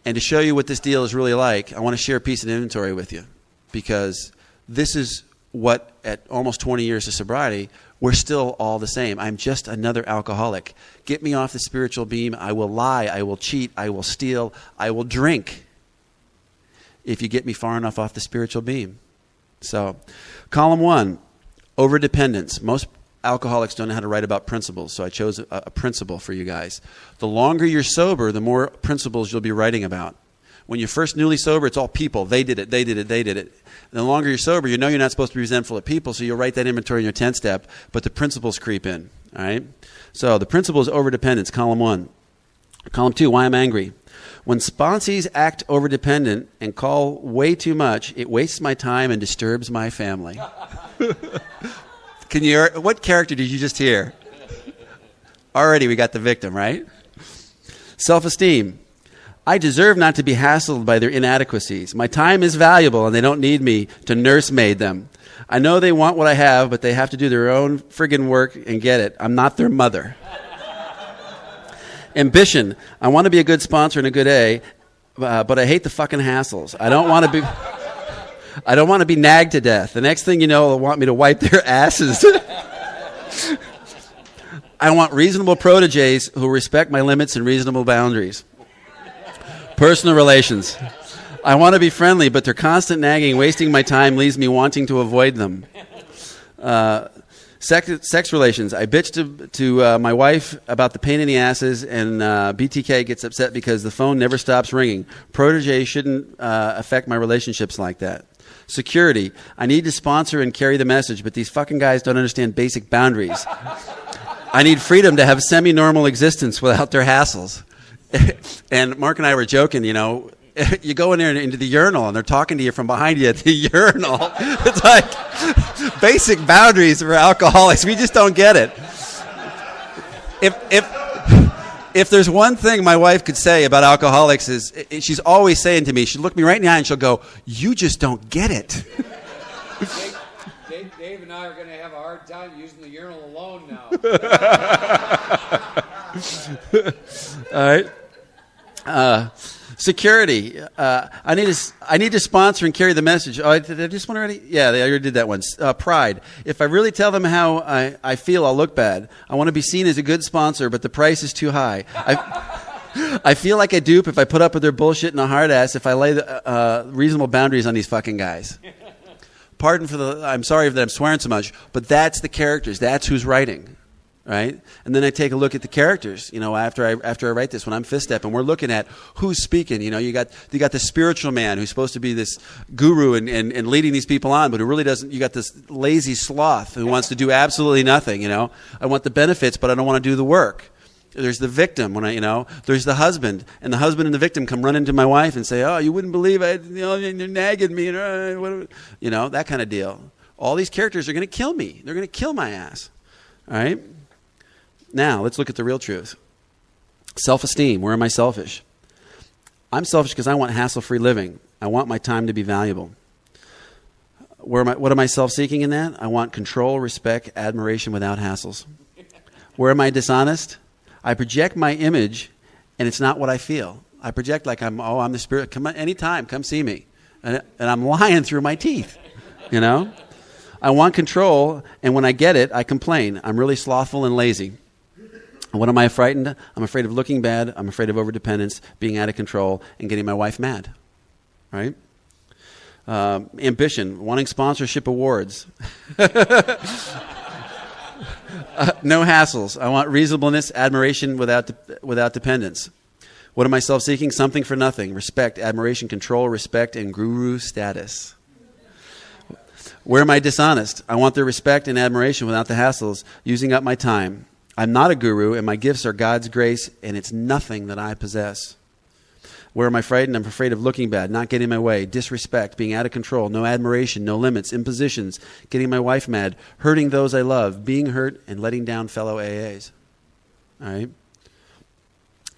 and to show you what this deal is really like, I want to share a piece of inventory with you, because this is what, at almost 20 years of sobriety, we're still all the same. I'm just another alcoholic. Get me off the spiritual beam. I will lie. I will cheat. I will steal. I will drink if you get me far enough off the spiritual beam. So, column 1, overdependence. Most alcoholics don't know how to write about principles, so I chose a principle for you guys. The longer you're sober, the more principles you'll be writing about. When you're first newly sober, it's all people. They did it, they did it, they did it. And the longer you're sober, you know you're not supposed to be resentful of people, so you'll write that inventory in your 10th step, but the principles creep in. All right? So the principle is overdependence, column 1. Column 2, why I'm angry. When sponsees act overdependent and call way too much, it wastes my time and disturbs my family. What character did you just hear? Already we got the victim, right? Self-esteem. I deserve not to be hassled by their inadequacies. My time is valuable, and they don't need me to nursemaid them. I know they want what I have, but they have to do their own friggin' work and get it. I'm not their mother. Ambition. I want to be a good sponsor and a good A, but I hate the fucking hassles. I don't want to be nagged to death. The next thing you know, they'll want me to wipe their asses. I want reasonable proteges who respect my limits and reasonable boundaries. Personal relations. I want to be friendly, but their constant nagging, wasting my time, leaves me wanting to avoid them. Sex relations. I bitch to my wife about the pain in the asses, and BTK gets upset because the phone never stops ringing. Protege shouldn't affect my relationships like that. Security. I need to sponsor and carry the message, but these fucking guys don't understand basic boundaries. I need freedom to have a semi-normal existence without their hassles. And Mark and I were joking, you know, you go in there into the urinal and they're talking to you from behind you at the urinal. It's like basic boundaries for alcoholics. We just don't get it. If there's one thing my wife could say about alcoholics is she's always saying to me, she'll look me right in the eye and she'll go, "You just don't get it." Dave and I are going to have a hard time using the urinal alone now. All right. Security. I need to sponsor and carry the message. Oh, did I just one already? Yeah, I already did that one. Pride. If I really tell them how I feel, I'll look bad. I want to be seen as a good sponsor, but the price is too high. I feel like a dupe if I put up with their bullshit and a hard ass if I lay the reasonable boundaries on these fucking guys. I'm sorry that I'm swearing so much, but that's the characters. That's who's writing. Right? And then I take a look at the characters, you know, after I write this, when I'm fifth step, and we're looking at who's speaking. You know, you got the spiritual man who's supposed to be this guru and leading these people on, but who really doesn't. You got this lazy sloth who wants to do absolutely nothing, you know. I want the benefits, but I don't want to do the work. There's the victim there's the husband, and the husband and the victim come run into my wife and say, "Oh, you wouldn't believe you're nagging me," you know, that kind of deal. All these characters are going to kill me. They're going to kill my ass. All right? Now, let's look at the real truth. Self-esteem. Where am I selfish? I'm selfish because I want hassle-free living. I want my time to be valuable. What am I self-seeking in that? I want control, respect, admiration without hassles. Where am I dishonest? I project my image, and it's not what I feel. I project like I'm the spirit. Come on, anytime, come see me. And I'm lying through my teeth, you know? I want control, and when I get it, I complain. I'm really slothful and lazy. What am I frightened? I'm afraid of looking bad. I'm afraid of overdependence, being out of control, and getting my wife mad. Right? Ambition, wanting sponsorship awards. No hassles. I want reasonableness, admiration without dependence. What am I self-seeking? Something for nothing. Respect, admiration, control, respect, and guru status. Where am I dishonest? I want their respect and admiration without the hassles, using up my time. I'm not a guru, and my gifts are God's grace, and it's nothing that I possess. Where am I frightened? I'm afraid of looking bad, not getting my way, disrespect, being out of control, no admiration, no limits, impositions, getting my wife mad, hurting those I love, being hurt, and letting down fellow AAs. All right?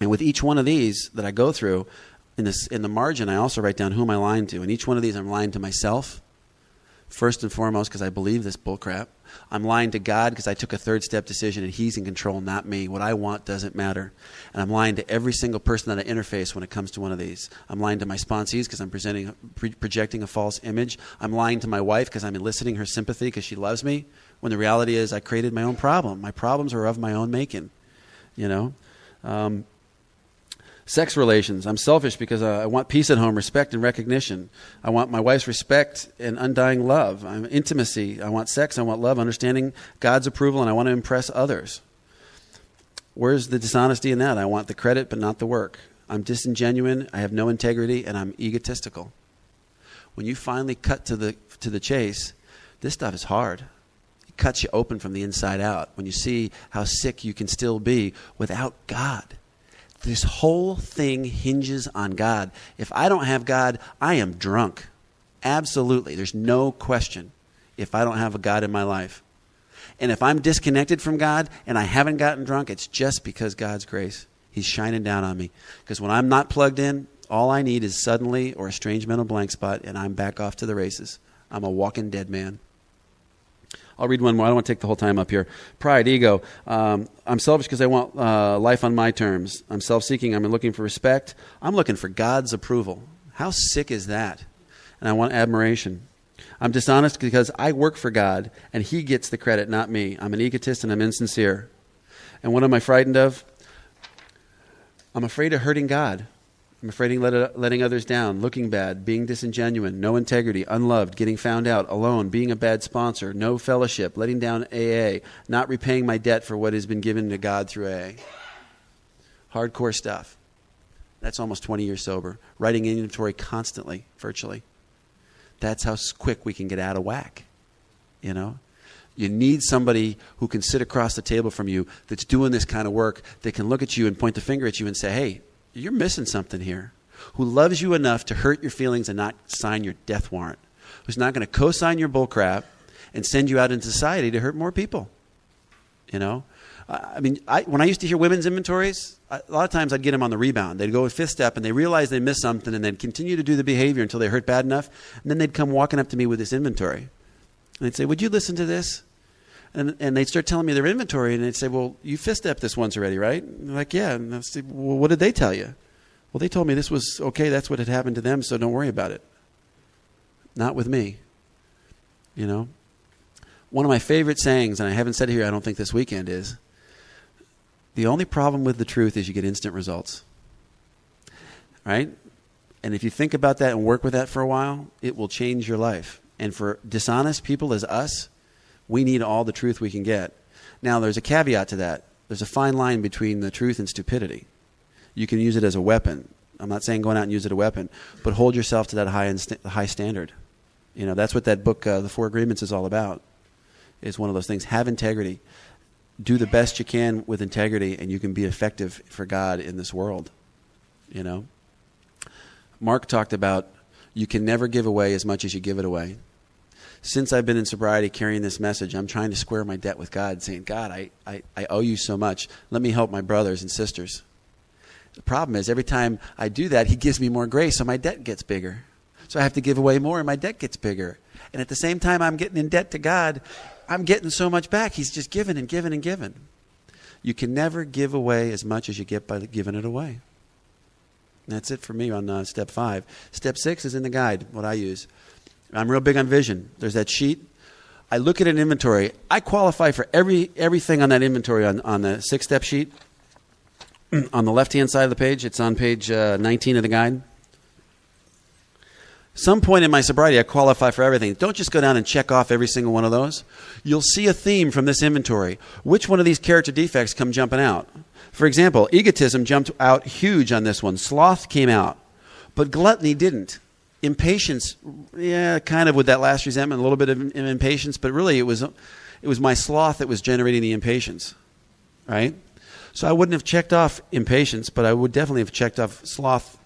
And with each one of these that I go through, in the margin, I also write down who am I lying to. And each one of these, I'm lying to myself, first and foremost, because I believe this bullcrap. I'm lying to God because I took a third step decision and he's in control, not me. What I want doesn't matter. And I'm lying to every single person that I interface when it comes to one of these. I'm lying to my sponsees because I'm projecting a false image. I'm lying to my wife because I'm eliciting her sympathy because she loves me, when the reality is I created my own problem. My problems are of my own making, you know. Sex relations. I'm selfish because I want peace at home, respect and recognition. I want my wife's respect and undying love. I'm intimacy. I want sex. I want love, understanding God's approval, and I want to impress others. Where's the dishonesty in that? I want the credit but not the work. I'm disingenuous. I have no integrity, and I'm egotistical. When you finally cut to the chase, this stuff is hard. It cuts you open from the inside out when you see how sick you can still be without God. This whole thing hinges on God. If I don't have God, I am drunk. Absolutely. There's no question if I don't have a God in my life. And if I'm disconnected from God and I haven't gotten drunk, it's just because God's grace. He's shining down on me. Because when I'm not plugged in, all I need is suddenly or a strange mental blank spot, and I'm back off to the races. I'm a walking dead man. I'll read one more. I don't want to take the whole time up here. Pride, ego. I'm selfish because I want life on my terms. I'm self-seeking. I'm looking for respect. I'm looking for God's approval. How sick is that? And I want admiration. I'm dishonest because I work for God, and he gets the credit, not me. I'm an egotist, and I'm insincere. And what am I frightened of? I'm afraid of hurting God. I'm afraid of letting others down, looking bad, being disingenuous, no integrity, unloved, getting found out, alone, being a bad sponsor, no fellowship, letting down AA, not repaying my debt for what has been given to God through AA. Hardcore stuff. That's almost 20 years sober. Writing inventory constantly, virtually. That's how quick we can get out of whack, you know? You need somebody who can sit across the table from you that's doing this kind of work, that can look at you and point the finger at you and say, hey, you're missing something here. Who loves you enough to hurt your feelings and not sign your death warrant. Who's not going to co-sign your bullcrap and send you out into society to hurt more people. You know? When I used to hear women's inventories, a lot of times I'd get them on the rebound. They'd go a fifth step and they realized they missed something and they'd continue to do the behavior until they hurt bad enough. And then they'd come walking up to me with this inventory. And they'd say, would you listen to this? And they'd start telling me their inventory, and they'd say, well, you fifth-stepped this once already, right? And they're like, yeah. And I'd say, well, what did they tell you? Well, they told me this was okay, that's what had happened to them, so don't worry about it. Not with me. You know? One of my favorite sayings, and I haven't said it here, I don't think this weekend, is, the only problem with the truth is you get instant results. Right? And if you think about that and work with that for a while, it will change your life. And for dishonest people as us, we need all the truth we can get. Now, there's a caveat to that. There's a fine line between the truth and stupidity. You can use it as a weapon. I'm not saying going out and use it as a weapon, but hold yourself to that high standard. You know, that's what that book, The Four Agreements, is all about. It's one of those things. Have integrity. Do the best you can with integrity, and you can be effective for God in this world. You know? Mark talked about you can never give away as much as you give it away. Since I've been in sobriety carrying this message, I'm trying to square my debt with God, saying, God, I owe you so much. Let me help my brothers and sisters. The problem is every time I do that, he gives me more grace, so my debt gets bigger. So I have to give away more, and my debt gets bigger. And at the same time I'm getting in debt to God, I'm getting so much back. He's just giving and giving and giving. You can never give away as much as you get by giving it away. And that's it for me on step 5. Step 6 is in the guide, what I use. I'm real big on vision. There's that sheet. I look at an inventory. I qualify for everything on that inventory on the 6-step sheet. On the left-hand side of the page, it's on page 19 of the guide. Some point in my sobriety, I qualify for everything. Don't just go down and check off every single one of those. You'll see a theme from this inventory. Which one of these character defects come jumping out? For example, egotism jumped out huge on this one. Sloth came out, but gluttony didn't. Impatience, yeah, kind of with that last resentment, a little bit of impatience, but really it was my sloth that was generating the impatience, right? So I wouldn't have checked off impatience, but I would definitely have checked off sloth.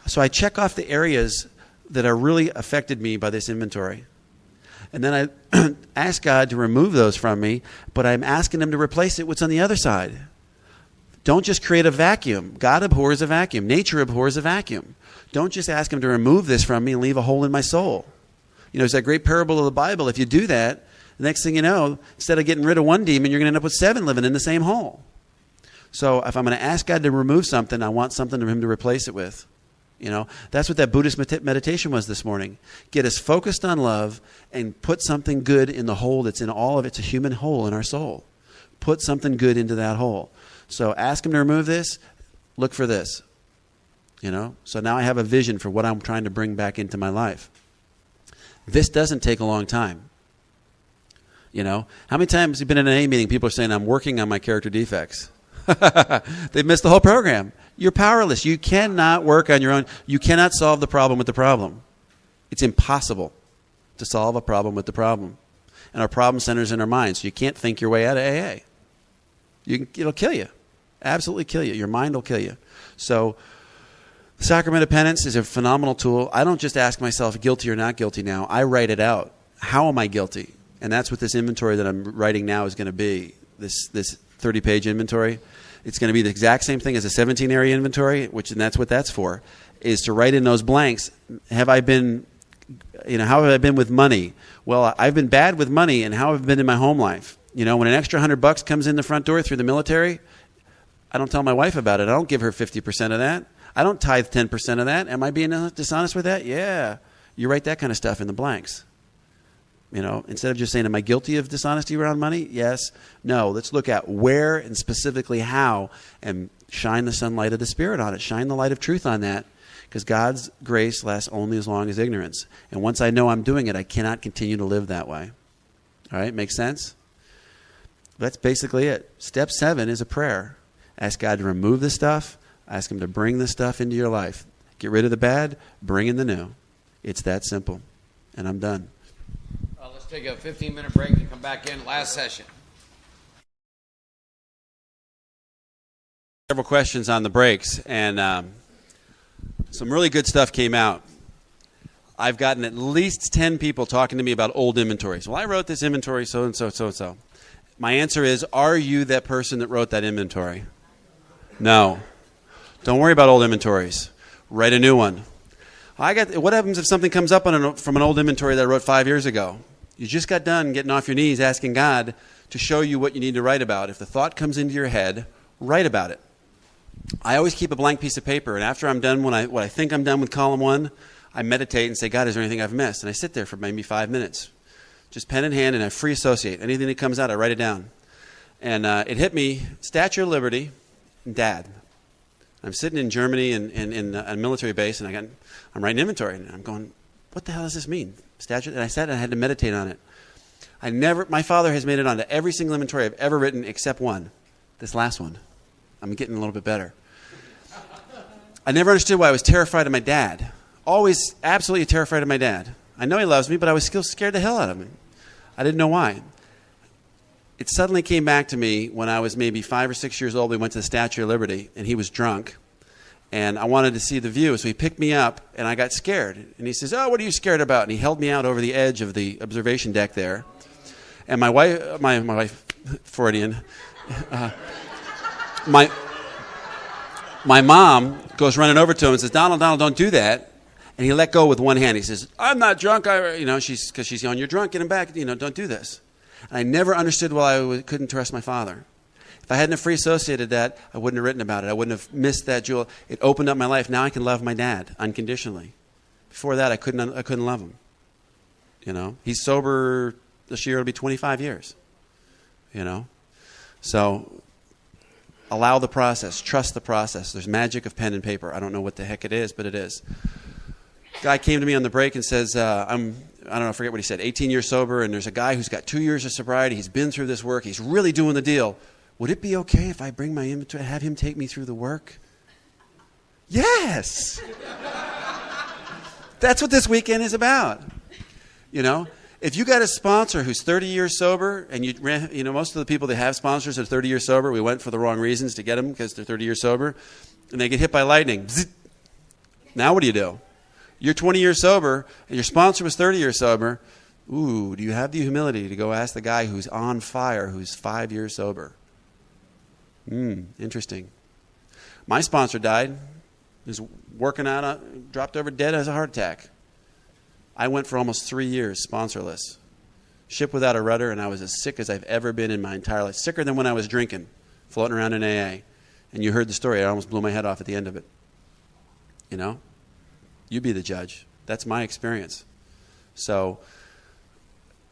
So I check off the areas that are really affected me by this inventory. And then I ask God to remove those from me, but I'm asking him to replace it with what's on the other side. Don't just create a vacuum. God abhors a vacuum. Nature abhors a vacuum. Don't just ask him to remove this from me and leave a hole in my soul. You know, it's that great parable of the Bible. If you do that, the next thing you know, instead of getting rid of one demon, you're going to end up with 7 living in the same hole. So if I'm going to ask God to remove something, I want something for him to replace it with. You know, that's what that Buddhist meditation was this morning. Get us focused on love and put something good in the hole that's in all of it. It's a human hole in our soul. Put something good into that hole. So ask him to remove this. Look for this. You know, so now I have a vision for what I'm trying to bring back into my life. This doesn't take a long time. You know, how many times have you been in an AA meeting, people are saying, I'm working on my character defects. They've missed the whole program. You're powerless. You cannot work on your own. You cannot solve the problem with the problem. It's impossible to solve a problem with the problem. And our problem centers in our minds. So you can't think your way out of AA. It'll kill you. Absolutely kill you. Your mind will kill you. So the Sacrament of Penance is a phenomenal tool. I don't just ask myself guilty or not guilty now. I write it out. How am I guilty? And that's what this inventory that I'm writing now is going to be. This 30-page inventory. It's going to be the exact same thing as a 17-area inventory, and that's what that's for, is to write in those blanks. How have I been with money? Well, I've been bad with money, and how have I been in my home life? You know, when an extra $100 comes in the front door through the military, I don't tell my wife about it. I don't give her 50% of that. I don't tithe 10% of that. Am I being dishonest with that? Yeah. You write that kind of stuff in the blanks. You know, instead of just saying, am I guilty of dishonesty around money? Yes. No. Let's look at where and specifically how and shine the sunlight of the Spirit on it. Shine the light of truth on that, because God's grace lasts only as long as ignorance. And once I know I'm doing it, I cannot continue to live that way. All right? Makes sense? That's basically it. Step 7 is a prayer. Ask God to remove the stuff. Ask him to bring the stuff into your life. Get rid of the bad. Bring in the new. It's that simple. And I'm done. Let's take a 15-minute break and come back in. Last session. Several questions on the breaks, and some really good stuff came out. I've gotten at least 10 people talking to me about old inventories. Well, I wrote this inventory so-and-so, so-and-so. My answer is, are you that person that wrote that inventory? No. Don't worry about old inventories. Write a new one. What happens if something comes up from an old inventory that I wrote 5 years ago? You just got done getting off your knees asking God to show you what you need to write about. If the thought comes into your head, write about it. I always keep a blank piece of paper, and after I'm done, when I think I'm done with column 1, I meditate and say, God, is there anything I've missed? And I sit there for maybe 5 minutes, just pen in hand, and I free associate. Anything that comes out, I write it down. And it hit me, Statue of Liberty, and Dad. I'm sitting in Germany in a military base, and I'm writing inventory, and I'm going, what the hell does this mean? Statue? And I sat and I had to meditate on it. My father has made it onto every single inventory I've ever written except one, this last one. I'm getting a little bit better. I never understood why I was terrified of my dad. Always absolutely terrified of my dad. I know he loves me, but I was still scared the hell out of him. I didn't know why. It suddenly came back to me when I was maybe 5 or 6 years old. We went to the Statue of Liberty, and he was drunk. And I wanted to see the view, so he picked me up, and I got scared. And he says, oh, what are you scared about? And he held me out over the edge of the observation deck there. And my wife, Freudian, my mom goes running over to him and says, Donald, don't do that. And he let go with one hand. He says, I'm not drunk. Because she's yelling, you're drunk, get him back. Don't do this. And I never understood why I couldn't trust my father. If I hadn't have free associated that, I wouldn't have written about it. I wouldn't have missed that jewel. It opened up my life. Now I can love my dad unconditionally. Before that, I couldn't love him. He's sober this year. It'll be 25 years. So allow the process. Trust the process. There's magic of pen and paper. I don't know what the heck it is, but it is. Guy came to me on the break and says, I forget what he said, 18 years sober, and there's a guy who's got 2 years of sobriety. He's been through this work. He's really doing the deal. would it be okay if I bring my inventory and have him take me through the work? Yes. That's what this weekend is about. You know, if you got a sponsor who's 30 years sober, and most of the people that have sponsors are 30 years sober, we went for the wrong reasons to get them because they're 30 years sober, and they get hit by lightning. Bzz. Now what do? You're 20 years sober, and your sponsor was 30 years sober. Ooh, do you have the humility to go ask the guy who's on fire, who's 5 years sober? Interesting. My sponsor died. He was working out, dropped over dead, has a heart attack. I went for almost 3 years sponsorless. Ship without a rudder, and I was as sick as I've ever been in my entire life. Sicker than when I was drinking, floating around in AA. And you heard the story. I almost blew my head off at the end of it. You know? You be the judge. That's my experience. So,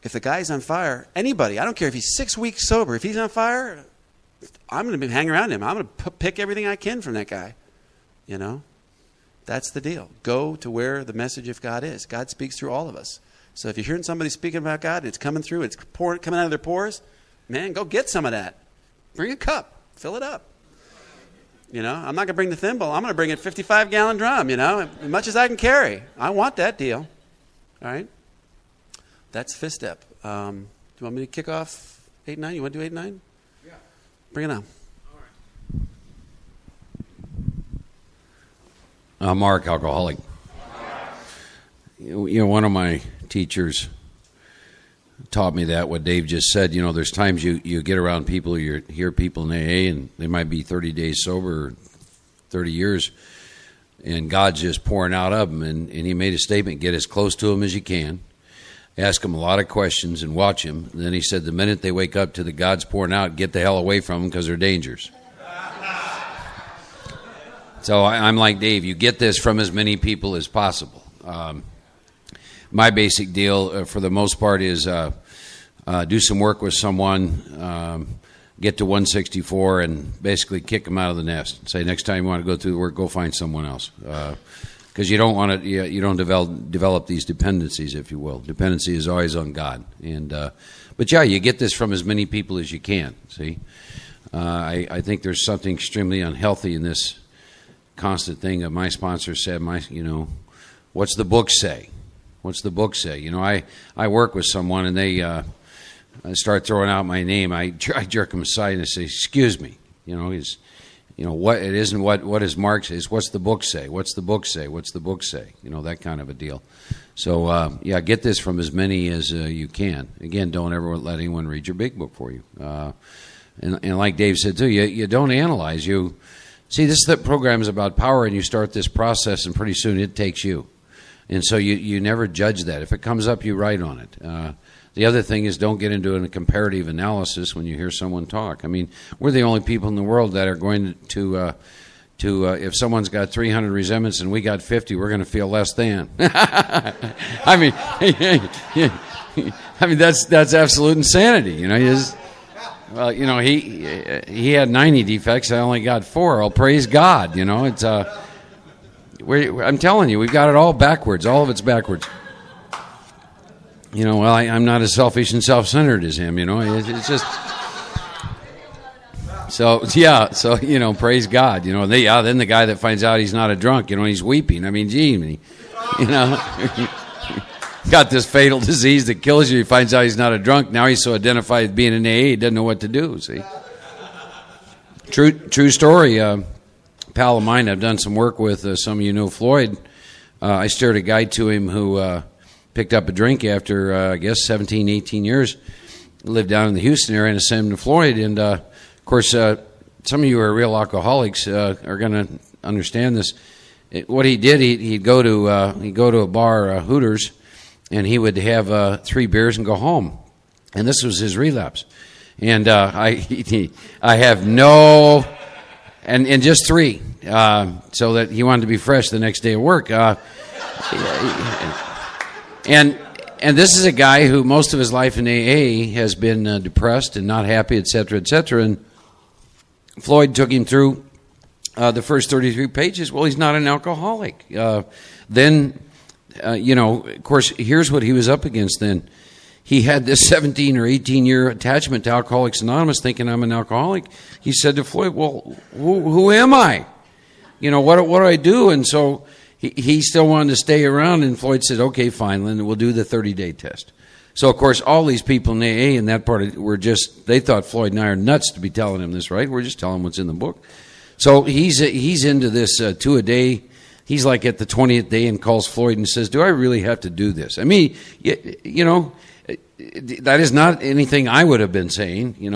if the guy's on fire, anybody, I don't care if he's 6 weeks sober, if he's on fire, I'm going to hang around him. I'm going to pick everything I can from that guy. You know? That's the deal. Go to where the message of God is. God speaks through all of us. So if you're hearing somebody speaking about God, it's coming through, it's coming out of their pores, man, go get some of that. Bring a cup. Fill it up. You know, I'm not going to bring the thimble. I'm going to bring a 55-gallon drum, you know, as much as I can carry. I want that deal. All right? That's fifth step. Do you want me to kick off 8 and 9? You want to do 8 and 9? Yeah. Bring it on. Mark, alcoholic. You know, one of my teachers taught me that, what Dave just said. You know, there's times you get around people, you hear people in AA, and they might be 30 days sober, or 30 years, and God's just pouring out of them. And he made a statement, get as close to them as you can, ask them a lot of questions, and watch them. And then he said, the minute they wake up to the God's pouring out, get the hell away from them because they're dangerous. So I'm like Dave. You get this from as many people as possible. My basic deal, for the most part, is do some work with someone, get to 164, and basically kick them out of the nest. Say, next time you want to go through the work, go find someone else. Because you don't want to, you don't develop these dependencies, if you will. Dependency is always on God. But yeah, you get this from as many people as you can. See, I think there's something extremely unhealthy in this constant thing that my sponsor said, what's the book say? What's the book say? You know, I work with someone and they start throwing out my name. I jerk them aside and I say, excuse me. What it isn't what does Mark say? It's what's the book say? What's the book say? What's the book say? You know, that kind of a deal. So, get this from as many as you can. Again, don't ever let anyone read your big book for you. And like Dave said too, you don't analyze. See, the program is about power, and you start this process, and pretty soon it takes you. And so you never judge that. If it comes up, you write on it. The other thing is, don't get into a comparative analysis when you hear someone talk. I mean, we're the only people in the world that are going to if someone's got 300 resentments and we got 50, we're going to feel less than. I mean, that's absolute insanity. You know, well, you know, he had 90 defects. I only got 4. Well, praise God. You know, it's I'm telling you, we've got it all backwards. All of it's backwards. You know, well, I'm not as selfish and self-centered as him. You know, it's just so yeah. So you know, praise God. You know, then the guy that finds out he's not a drunk, you know, he's weeping. I mean, gee, you know. Got this fatal disease that kills you. He finds out he's not a drunk. Now he's so identified with being an AA, he doesn't know what to do. See, true story. Pal of mine, I've done some work with. Some of you know Floyd. I steered a guy to him who picked up a drink after I guess 17, 18 years. Lived down in the Houston area and I sent him to Floyd. And of course, some of you who are real alcoholics are going to understand this. What he did, he'd go to a bar, Hooters. And he would have 3 beers and go home. And this was his relapse. And I have no, and just 3, so that he wanted to be fresh the next day at work. And this is a guy who most of his life in AA has been depressed and not happy, et cetera, et cetera. And Floyd took him through the first 33 pages. Well, he's not an alcoholic. Then... of course, here's what he was up against then. he had this 17 or 18-year attachment to Alcoholics Anonymous, thinking I'm an alcoholic. He said to Floyd, well, who am I? What do I do? And so he still wanted to stay around, and Floyd said, okay, fine, then we'll do the 30-day test. So, of course, all these people in AA in that part they thought Floyd and I are nuts to be telling him this, right? We're just telling him what's in the book. So he's into this 2 a day. He's like at the 20th day and calls Floyd and says, do I really have to do this? I mean, that is not anything I would have been saying. He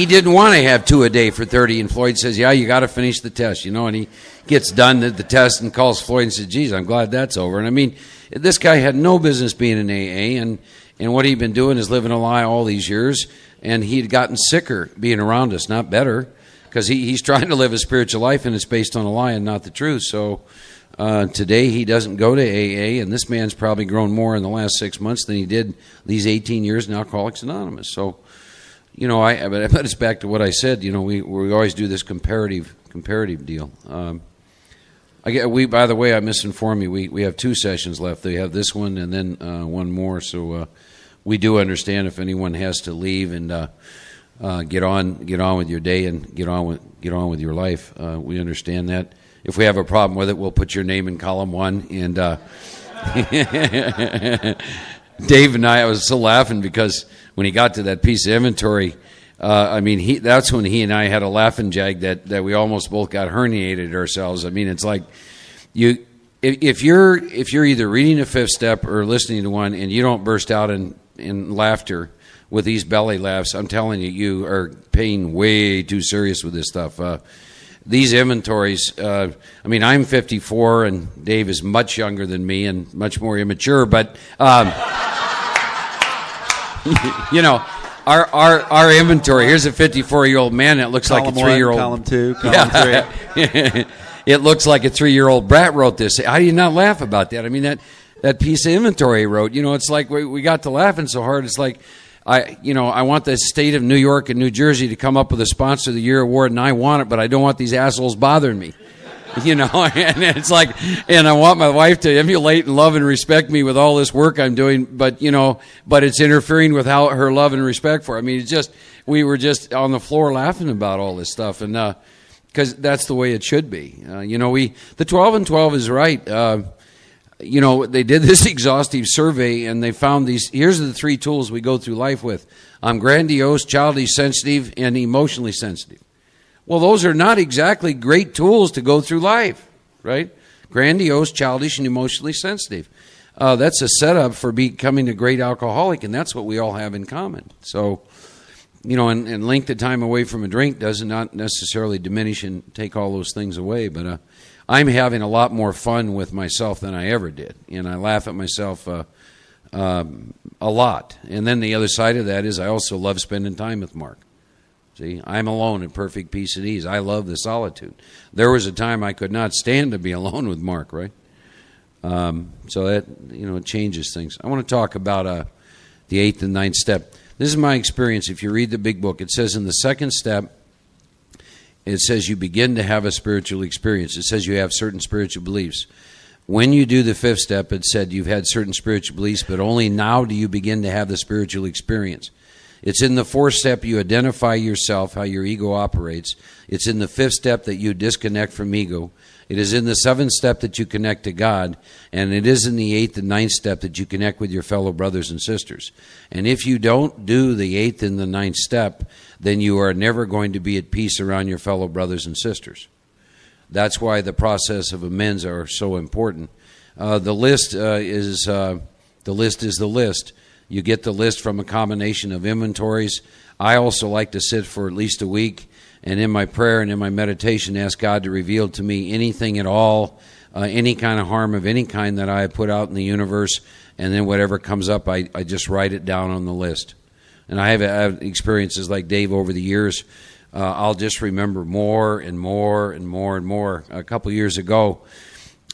didn't want to have 2 a day for 30, and Floyd says, yeah, you got to finish the test, and he gets done the test and calls Floyd and says, geez, I'm glad that's over. And I mean, this guy had no business being in AA, and what he'd been doing is living a lie all these years, and he'd gotten sicker being around us, not better, because he's trying to live a spiritual life, and it's based on a lie and not the truth. So today he doesn't go to AA, and this man's probably grown more in the last 6 months than he did these 18 years in Alcoholics Anonymous. So, but it's back to what I said. We always do this comparative deal. By the way, I misinformed you. We have 2 sessions left. They have this one and then one more. So we do understand if anyone has to leave and get on with your day and get on with your life. We understand that. If we have a problem with it, we'll put your name in column 1. And Dave and I was so laughing because when he got to that piece of inventory, that's when he and I had a laughing jag that we almost both got herniated ourselves. I mean, it's like if you're either reading a 5th step or listening to one and you don't burst out in laughter with these belly laughs, I'm telling you, you are paying way too serious with this stuff. These inventories, I'm 54 and Dave is much younger than me and much more immature, but Our inventory, here's a 54-year-old man that looks like a 3-year-old. Column 2, column 3. It looks like a 3-year-old brat wrote this. How do you not laugh about that? I mean, that piece of inventory he wrote, it's like we got to laughing so hard. It's like, I want the state of New York and New Jersey to come up with a Sponsor of the Year award, and I want it, but I don't want these assholes bothering me. And it's like, and I want my wife to emulate and love and respect me with all this work I'm doing, but it's interfering with her love and respect for it. I mean, we were just on the floor laughing about all this stuff, and because that's the way it should be. The 12 and 12 is right. They did this exhaustive survey, and they found here's the 3 tools we go through life with. I'm grandiose, childish, sensitive, and emotionally sensitive. Well, those are not exactly great tools to go through life, right? Grandiose, childish, and emotionally sensitive. That's a setup for becoming a great alcoholic, and that's what we all have in common. So, and length of time away from a drink does not necessarily diminish and take all those things away. But I'm having a lot more fun with myself than I ever did, and I laugh at myself a lot. And then the other side of that is I also love spending time with Mark. See, I'm alone in perfect peace and ease. I love the solitude. There was a time I could not stand to be alone with Mark, right? So that, it changes things. I want to talk about the 8th and 9th step. This is my experience. If you read the big book, it says in the 2nd step, it says you begin to have a spiritual experience. It says you have certain spiritual beliefs. When you do the 5th step, it said you've had certain spiritual beliefs, but only now do you begin to have the spiritual experience. It's in the 4th step you identify yourself, how your ego operates. It's in the 5th step that you disconnect from ego. It is in the 7th step that you connect to God. And it is in the 8th and 9th step that you connect with your fellow brothers and sisters. And if you don't do the 8th and the 9th step, then you are never going to be at peace around your fellow brothers and sisters. That's why the process of amends are so important. The list is the list. You get the list from a combination of inventories. I also like to sit for at least a week, and in my prayer and in my meditation, ask God to reveal to me anything at all, any kind of harm of any kind that I put out in the universe, and then whatever comes up, I just write it down on the list. And I have experiences like Dave over the years. I'll just remember more and more and more and more. A couple years ago,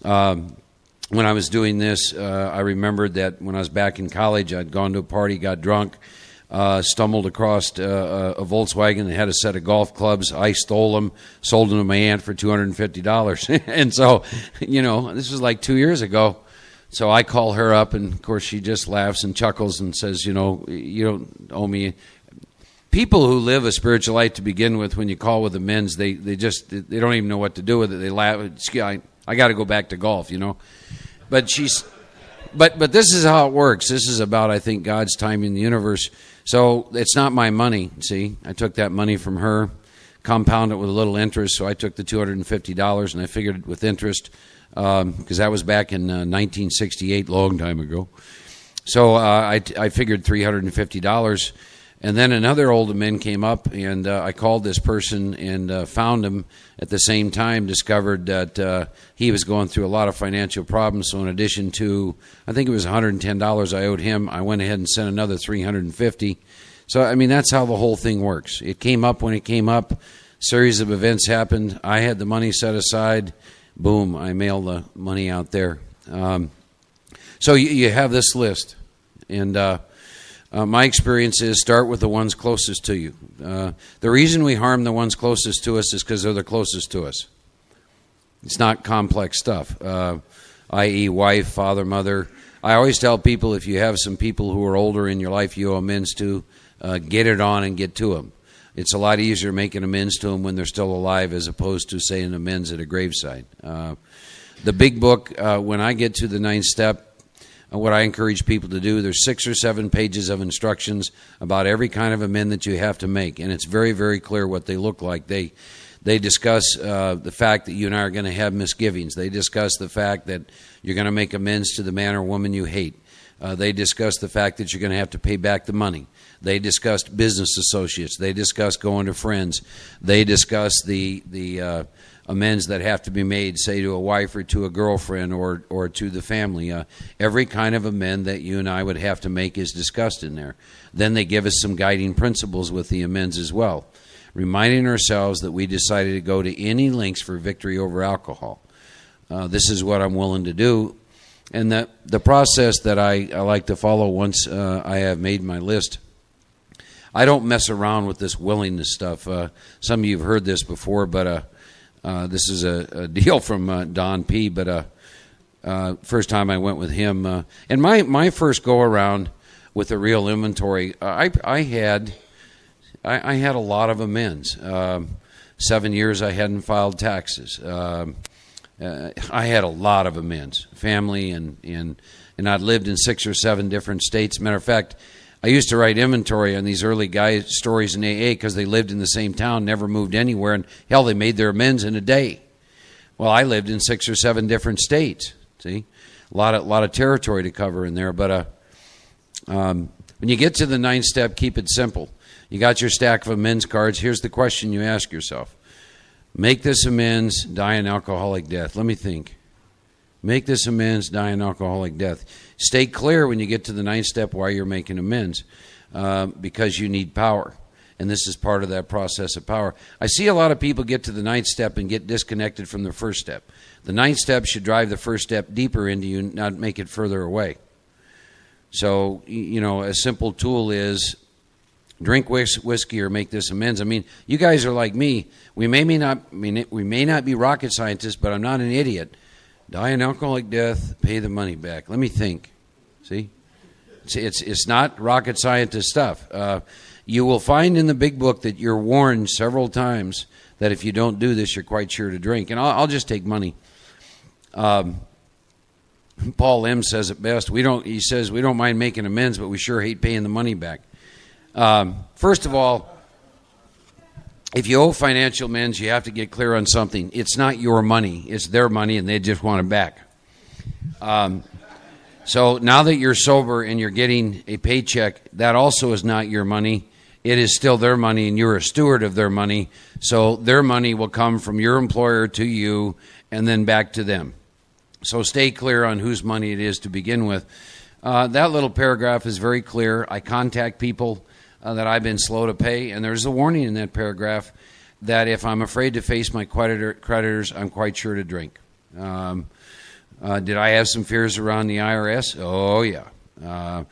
when I was doing this, I remembered that when I was back in college, I'd gone to a party, got drunk, stumbled across a Volkswagen that had a set of golf clubs. I stole them, sold them to my aunt for $250. And so, this was like 2 years ago. So I call her up, and of course she just laughs and chuckles and says, you don't owe me. People who live a spiritual life to begin with, when you call with the men's, they don't even know what to do with it. They laugh. I got to go back to golf, But but this is how it works. This is about, I think, God's timing in the universe. So it's not my money. See, I took that money from her, compounded it with a little interest. So I took the $250 and I figured with interest, because that was back in 1968, long time ago. So I figured $350. And then another older man came up, and I called this person and found him at the same time, discovered that he was going through a lot of financial problems. So in addition to, I think it was $110 I owed him, I went ahead and sent another $350. So, I mean, that's how the whole thing works. It came up when it came up. Series of events happened. I had the money set aside. Boom, I mailed the money out there. So you have this list. And my experience is start with the ones closest to you. The reason we harm the ones closest to us is because they're the closest to us. It's not complex stuff, i.e. wife, father, mother. I always tell people, if you have some people who are older in your life you owe amends to, get it on and get to them. It's a lot easier making amends to them when they're still alive as opposed to saying amends at a graveside. The big book, when I get to the 9th step, what I encourage people to do, there's 6 or 7 pages of instructions about every kind of amend that you have to make, and it's very, very clear what they look like. They discuss the fact that you and I are going to have misgivings. They discuss the fact that you're going to make amends to the man or woman you hate. They discuss the fact that you're going to have to pay back the money. They discussed business associates. They discuss going to friends. They discuss the amends that have to be made, say, to a wife or to a girlfriend or to the family. Every kind of amend that you and I would have to make is discussed in there. Then they give us some guiding principles with the amends as well, reminding ourselves that we decided to go to any lengths for victory over alcohol. This is what I'm willing to do. And the process that I like to follow once I have made my list, I don't mess around with this willingness stuff. Some of you have heard this before, but this is a deal from Don P. But first time I went with him, and my first go around with a real inventory, I had a lot of amends. 7 years I hadn't filed taxes. I had a lot of amends, family, and I'd lived in 6 or 7 different states. Matter of fact, I used to write inventory on these early guys' stories in AA because they lived in the same town, never moved anywhere, and hell, they made their amends in a day. Well, I lived in 6 or 7 different states. See, a lot of territory to cover in there. But when you get to the 9th step, keep it simple. You got your stack of amends cards. Here's the question you ask yourself: make this amends, die an alcoholic death. Let me think. Make this amends, die an alcoholic death. Stay clear when you get to the 9th step why you're making amends, because you need power. And this is part of that process of power. I see a lot of people get to the 9th step and get disconnected from the 1st step. The 9th step should drive the 1st step deeper into you, not make it further away. So, a simple tool is drink whiskey or make this amends. I mean, you guys are like me. We may not be rocket scientists, but I'm not an idiot. Die an alcoholic death, pay the money back. Let me think. See? It's not rocket scientist stuff. You will find in the big book that you're warned several times that if you don't do this, you're quite sure to drink. And I'll just take money. Paul M. says it best. He says we don't mind making amends, but we sure hate paying the money back. First of all, if you owe financial amends, you have to get clear on something. It's not your money. It's their money, and they just want it back. So now that you're sober and you're getting a paycheck, that also is not your money. It is still their money, and you're a steward of their money. So their money will come from your employer to you and then back to them. So stay clear on whose money it is to begin with. That little paragraph is very clear. I contact people that I've been slow to pay, and there's a warning in that paragraph that if I'm afraid to face my creditors, I'm quite sure to drink. Did I have some fears around the IRS? Oh, yeah.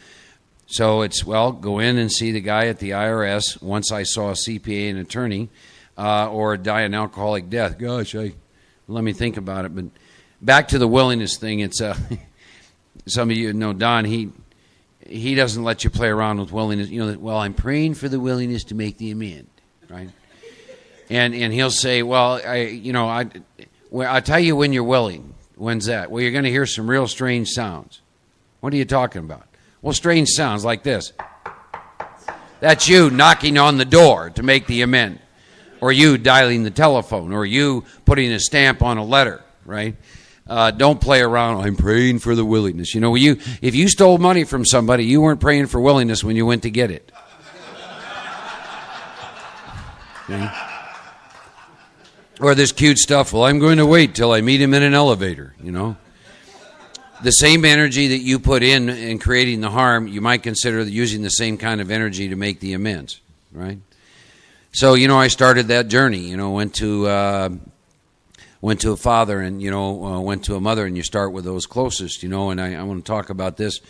So it's, go in and see the guy at the IRS once I saw a CPA and attorney, or die an alcoholic death. Gosh, let me think about it. But back to the willingness thing, it's some of you know Don. He doesn't let you play around with willingness. You know, well, I'm praying for the willingness to make the amend, right? And he'll say, well, I'll tell you when you're willing. When's that? Well, you're going to hear some real strange sounds. What are you talking about? Well, strange sounds like this. That's you knocking on the door to make the amend, or you dialing the telephone, or you putting a stamp on a letter, right? Don't play around. I'm praying for the willingness. You know, if you stole money from somebody, you weren't praying for willingness when you went to get it. Okay? Or this cute stuff, well, I'm going to wait till I meet him in an elevator, you know. The same energy that you put in creating the harm, you might consider using the same kind of energy to make the amends, right? So, you know, I started that journey, you know, went to a father and, you know, went to a mother, and you start with those closest, you know, and I want to talk about this.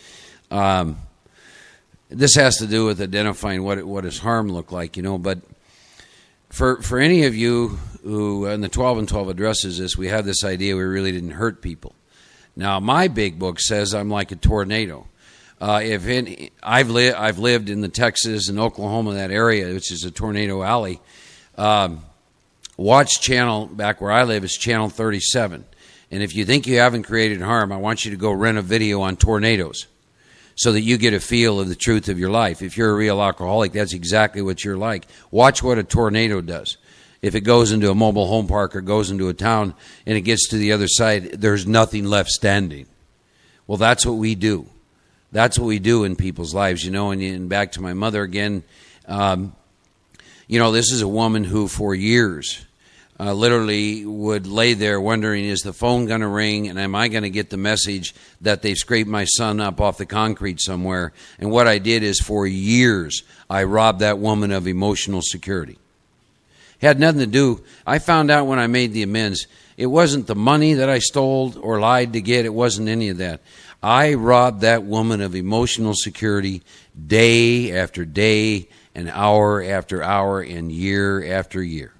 This has to do with identifying what does harm look like, you know, but for any of you who, in the 12 and 12 addresses this, we have this idea we really didn't hurt people. Now, my big book says I'm like a tornado. I've lived in the Texas and Oklahoma, that area, which is a tornado alley. Watch channel, back where I live, is channel 37. And if you think you haven't created harm, I want you to go rent a video on tornadoes so that you get a feel of the truth of your life. If you're a real alcoholic, that's exactly what you're like. Watch what a tornado does. If it goes into a mobile home park or goes into a town and it gets to the other side, there's nothing left standing. Well, that's what we do. That's what we do in people's lives, you know. And back to my mother again, you know, this is a woman who for years literally would lay there wondering, is the phone going to ring, and am I going to get the message that they've scraped my son up off the concrete somewhere? And what I did is for years I robbed that woman of emotional security. Had nothing to do. I found out when I made the amends, it wasn't the money that I stole or lied to get. It wasn't any of that. I robbed that woman of emotional security day after day and hour after hour and year after year.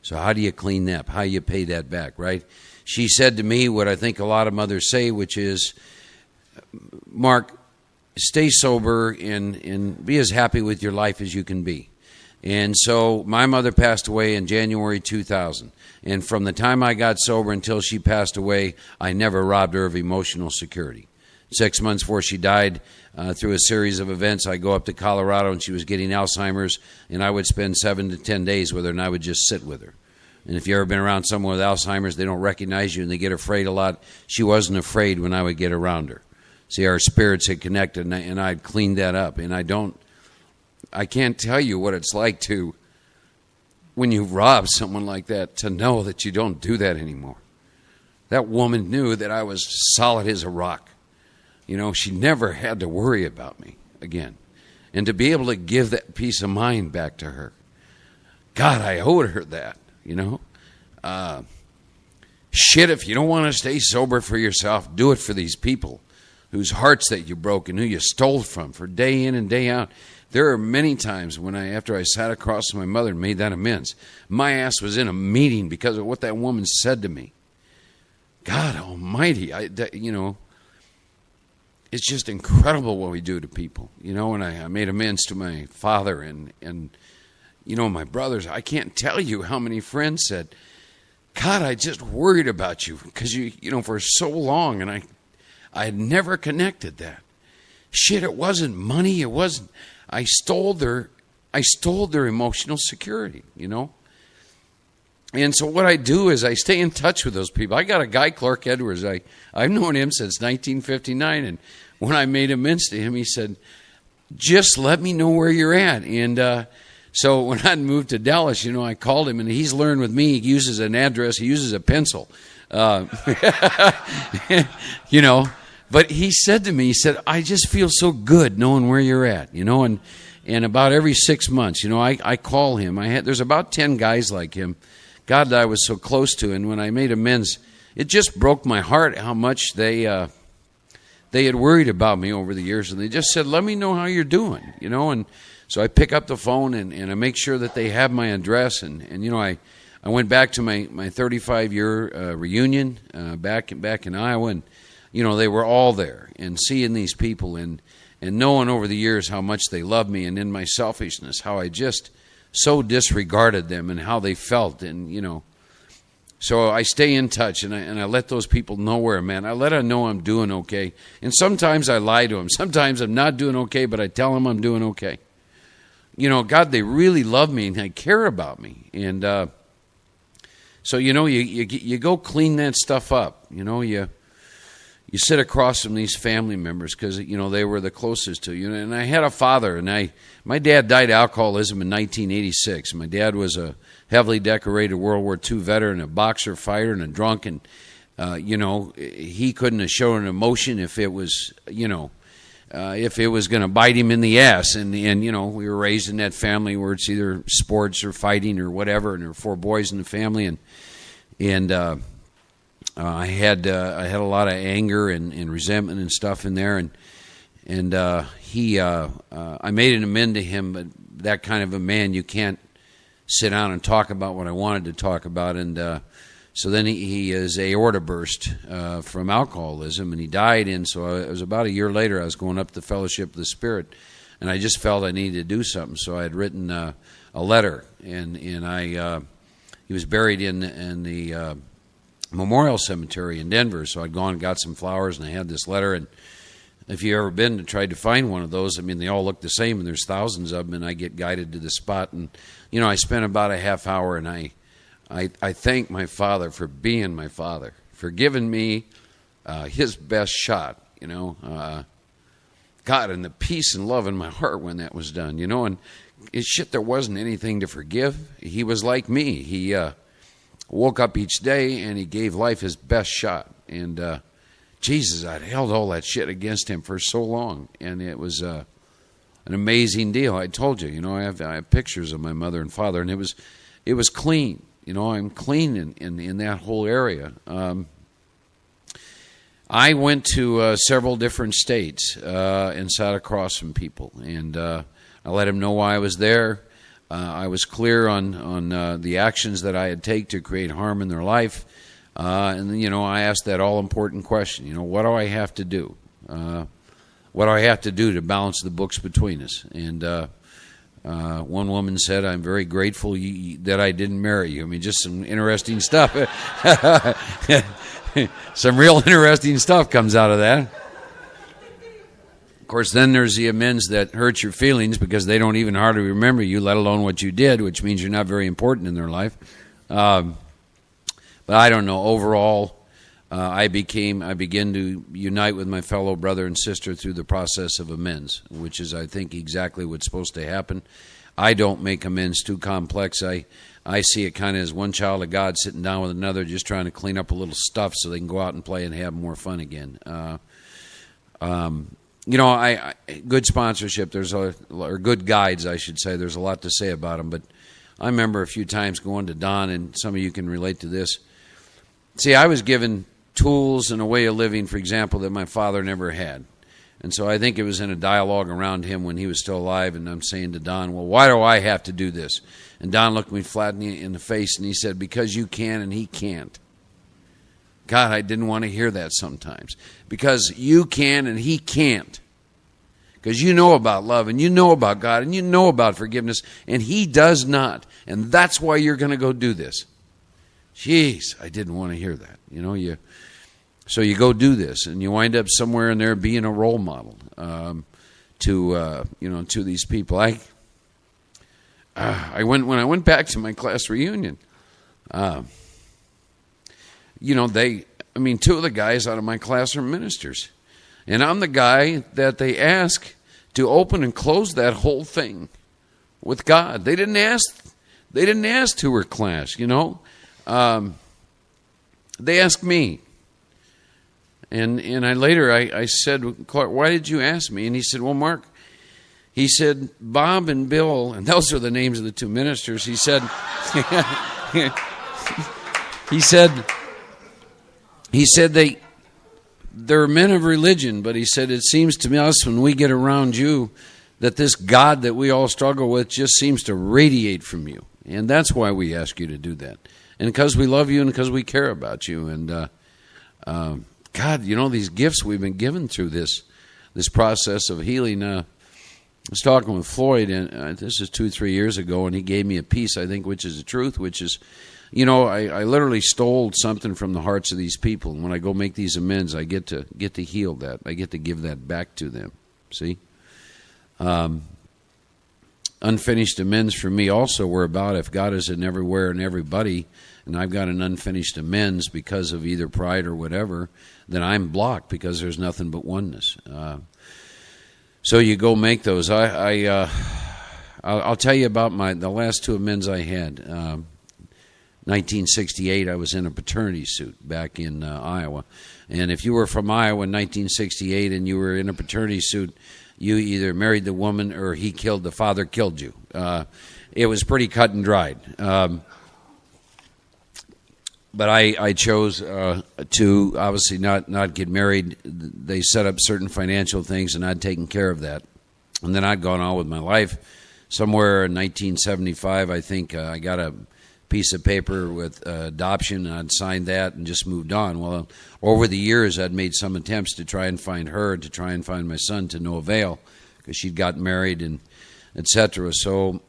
So how do you clean that up? How do you pay that back, right? She said to me what I think a lot of mothers say, which is, Mark, stay sober and be as happy with your life as you can be. And so my mother passed away in January 2000. And from the time I got sober until she passed away, I never robbed her of emotional security. 6 months before she died, through a series of events, I go up to Colorado, and she was getting Alzheimer's, and I would spend 7 to 10 days with her, and I would just sit with her. And if you've ever been around someone with Alzheimer's, they don't recognize you, and they get afraid a lot. She wasn't afraid when I would get around her. See, our spirits had connected, and I'd cleaned that up. And I can't tell you what it's like to, when you rob someone like that, to know that you don't do that anymore. That woman knew that I was solid as a rock. You know, she never had to worry about me again. And to be able to give that peace of mind back to her, God, I owed her that, you know. Shit, if you don't want to stay sober for yourself, do it for these people whose hearts that you broke and who you stole from for day in and day out. There are many times when after I sat across from my mother and made that amends, my ass was in a meeting because of what that woman said to me. God almighty, you know, it's just incredible what we do to people, you know. And I made amends to my father and you know, my brothers. I can't tell you how many friends said, God, I just worried about you because you know, for so long, and I had never connected that. Shit, it wasn't money, it wasn't. I stole their emotional security, you know. And so what I do is I stay in touch with those people. I got a guy, Clark Edwards. I've known him since 1959, and when I made amends to him, he said, just let me know where you're at. And so when I moved to Dallas, you know, I called him, and he's learned with me, he uses an address, he uses a pencil. You know, but he said to me, he said, I just feel so good knowing where you're at, you know. And about every 6 months, you know, I call him. There's about 10 guys like him, God, that I was so close to. And when I made amends, it just broke my heart how much they had worried about me over the years. And they just said, let me know how you're doing, you know. And so I pick up the phone and I make sure that they have my address. And you know, I went back to my 35-year reunion back in Iowa. And they were all there, and seeing these people and knowing over the years how much they loved me, and in my selfishness, how I just so disregarded them and how they felt, and so I stay in touch, and I let those people know where I'm at. I let them know I'm doing okay, and sometimes I lie to them. Sometimes I'm not doing okay, but I tell them I'm doing okay. God, they really love me and they care about me, and so you go clean that stuff up. You sit across from these family members because they were the closest to you. And I had a father, and my dad died of alcoholism in 1986. My dad was a heavily decorated World War II veteran, a boxer, fighter, and a drunk. And he couldn't have shown an emotion if it was going to bite him in the ass. And we were raised in that family where it's either sports or fighting or whatever. And there were 4 boys in the family, and I had a lot of anger and resentment and stuff in there, and I made an amend to him, but that kind of a man, you can't sit down and talk about what I wanted to talk about, and so then his aorta burst from alcoholism, and he died. And so it was about a year later. I was going up to the Fellowship of the Spirit, and I just felt I needed to do something. So I had written a letter, and he was buried in the Memorial Cemetery in Denver. So I'd gone and got some flowers, and I had this letter. And if you've ever been to try to find one of those, they all look the same, and there's thousands of them, and I get guided to the spot. And I spent about a half hour, and I thank my father for being my father, for giving me his best shot. God, and the peace and love in my heart when that was done. And there wasn't anything to forgive. He was like me. He woke up each day and he gave life his best shot. And Jesus, I'd held all that shit against him for so long, and it was an amazing deal. I told you, I have pictures of my mother and father, and it was clean. I'm clean in that whole area. I went to several different states and sat across from people, and I let them know why I was there. I was clear on the actions that I had taken to create harm in their life. And I asked that all-important question, what do I have to do? What do I have to do to balance the books between us? And one woman said, I'm very grateful that I didn't marry you. Just some interesting stuff. Some real interesting stuff comes out of that. Of course, then there's the amends that hurt your feelings because they don't even hardly remember you, let alone what you did, which means you're not very important in their life. But I don't know. Overall, I began to unite with my fellow brother and sister through the process of amends, which is, I think, exactly what's supposed to happen. I don't make amends too complex. I see it kind of as one child of God sitting down with another, just trying to clean up a little stuff so they can go out and play and have more fun again. Good sponsorship. Or good guides, I should say. There's a lot to say about them, but I remember a few times going to Don, and some of you can relate to this. See, I was given tools and a way of living, for example, that my father never had. And so I think it was in a dialogue around him when he was still alive, and I'm saying to Don, well, why do I have to do this? And Don looked me flat in the face, and he said, because you can and he can't. God, I didn't want to hear that sometimes. Because you can and he can't. Because you know about love, and you know about God, and you know about forgiveness, and he does not. And that's why you're going to go do this. Jeez, I didn't want to hear that. So you go do this, and you wind up somewhere in there being a role model to these people. When I went back to my class reunion, two of the guys out of my class are ministers, and I'm the guy that they ask to open and close that whole thing with God. They didn't ask to her class, They asked me. And I said, Clark, why did you ask me? And he said, well, Mark, he said, Bob and Bill, and those are the names of the two ministers. He said, they're men of religion, but he said, it seems to us when we get around you that this God that we all struggle with just seems to radiate from you. And that's why we ask you to do that. And because we love you and because we care about you. And God, these gifts we've been given through this process of healing. I was talking with Floyd, and this is 2-3 years ago, and he gave me a piece, I think, which is the truth, which is, I literally stole something from the hearts of these people, and when I go make these amends, I get to heal that. I get to give that back to them. See? Unfinished amends for me also were about if God is in everywhere and everybody, and I've got an unfinished amends because of either pride or whatever, then I'm blocked because there's nothing but oneness. So you go make those. I'll tell you about the last 2 amends I had. 1968, I was in a paternity suit back in Iowa. And if you were from Iowa in 1968 and you were in a paternity suit, you either married the woman or the father killed you. It was pretty cut and dried. But I chose to obviously not get married. They set up certain financial things, and I'd taken care of that. And then I'd gone on with my life. Somewhere in 1975, I think I got a piece of paper with adoption, and I'd signed that and just moved on. Well, over the years, I'd made some attempts to try and find her, to try and find my son, to no avail, because she'd gotten married and etc. So,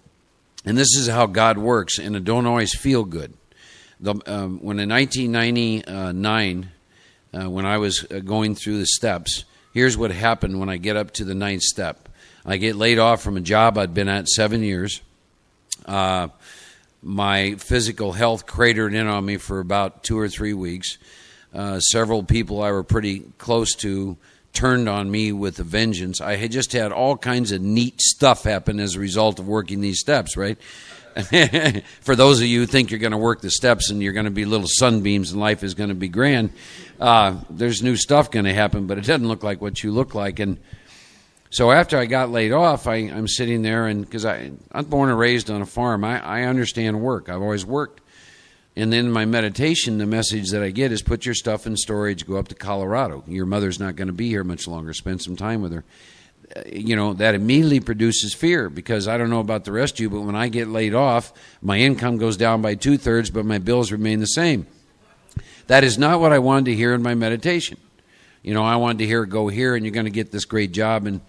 and this is how God works, and it don't always feel good. When in 1999, when I was going through the steps, here's what happened when I get up to the 9th step. I get laid off from a job I'd been at 7 years. My physical health cratered in on me for about 2 or 3 weeks. Several people I were pretty close to turned on me with a vengeance. I had just had all kinds of neat stuff happen as a result of working these steps, right? For those of you who think you're going to work the steps and you're going to be little sunbeams and life is going to be grand, there's new stuff going to happen, but it doesn't look like what you look like. And so after I got laid off, I'm sitting there, and because I'm born and raised on a farm, I understand work. I've always worked. And then in my meditation, the message that I get is put your stuff in storage, go up to Colorado. Your mother's not going to be here much longer. Spend some time with her. That immediately produces fear, because I don't know about the rest of you, but when I get laid off, my income goes down by 2/3, but my bills remain the same. That is not what I wanted to hear in my meditation. I wanted to hear, go here and you're going to get this great job. And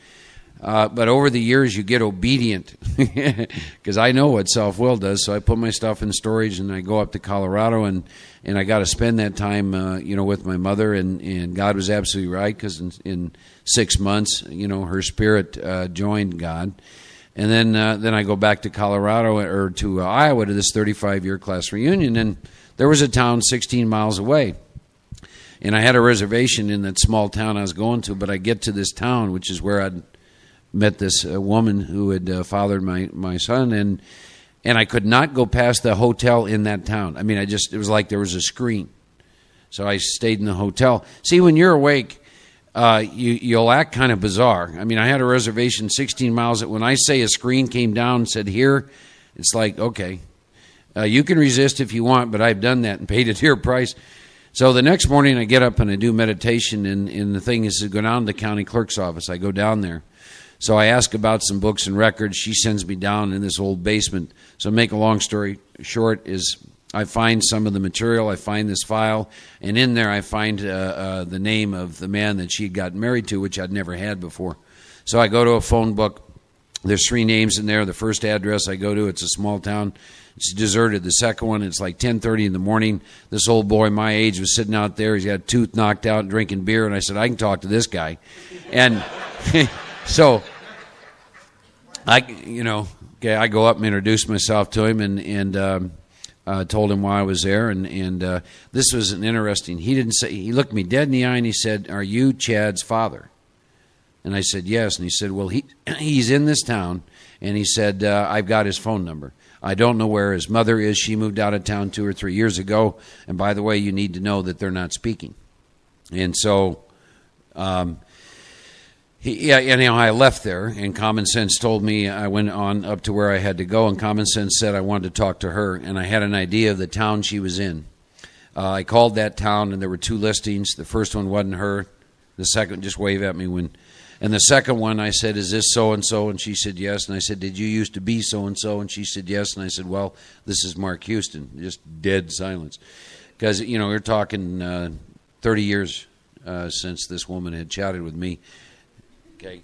but over the years, you get obedient, because I know what self-will does. So I put my stuff in storage and I go up to Colorado, and I got to spend that time, with my mother. And God was absolutely right, because in 6 months, her spirit joined God. And then I go back to Colorado, or to Iowa, to this 35-year class reunion. And there was a town 16 miles away. And I had a reservation in that small town I was going to, but I get to this town, which is where I'd met this woman who had fathered my son, and I could not go past the hotel in that town. I mean, it was like there was a screen. So I stayed in the hotel. See, when you're awake, you'll act kind of bizarre. I mean, I had a reservation 16 miles. When I say a screen came down and said here, it's like, okay, you can resist if you want, but I've done that and paid a dear price. So the next morning I get up and I do meditation, and the thing is to go down to the county clerk's office. I go down there. So I ask about some books and records. She sends me down in this old basement. So make a long story short is I find some of the material. I find this file, and in there I find the name of the man that she had gotten married to, which I'd never had before. So I go to a phone book. There's 3 names in there. The first address I go to, it's a small town. It's deserted. The second one, it's like 10:30 in the morning. This old boy my age was sitting out there. He's got a tooth knocked out and drinking beer. And I said, I can talk to this guy. And so I go up and introduce myself to him, and told him why I was there. And this was an interesting. He looked me dead in the eye and he said, "Are you Chad's father?" And I said, "Yes." And he said, "Well, he's in this town." And he said, "I've got his phone number. I don't know where his mother is. She moved out of town 2 or 3 years ago. And by the way, you need to know that they're not speaking." And so, I left there, and common sense told me I went on up to where I had to go, and common sense said I wanted to talk to her, and I had an idea of the town she was in. I called that town, and there were 2 listings. The first one wasn't her. The second, just wave at me when. And the second one, I said, "Is this so-and-so?" And she said, "Yes." And I said, "Did you used to be so-and-so?" And she said, "Yes." And I said, "Well, this is Mark Houston." Just dead silence. Because, we're talking 30 years since this woman had chatted with me. Okay.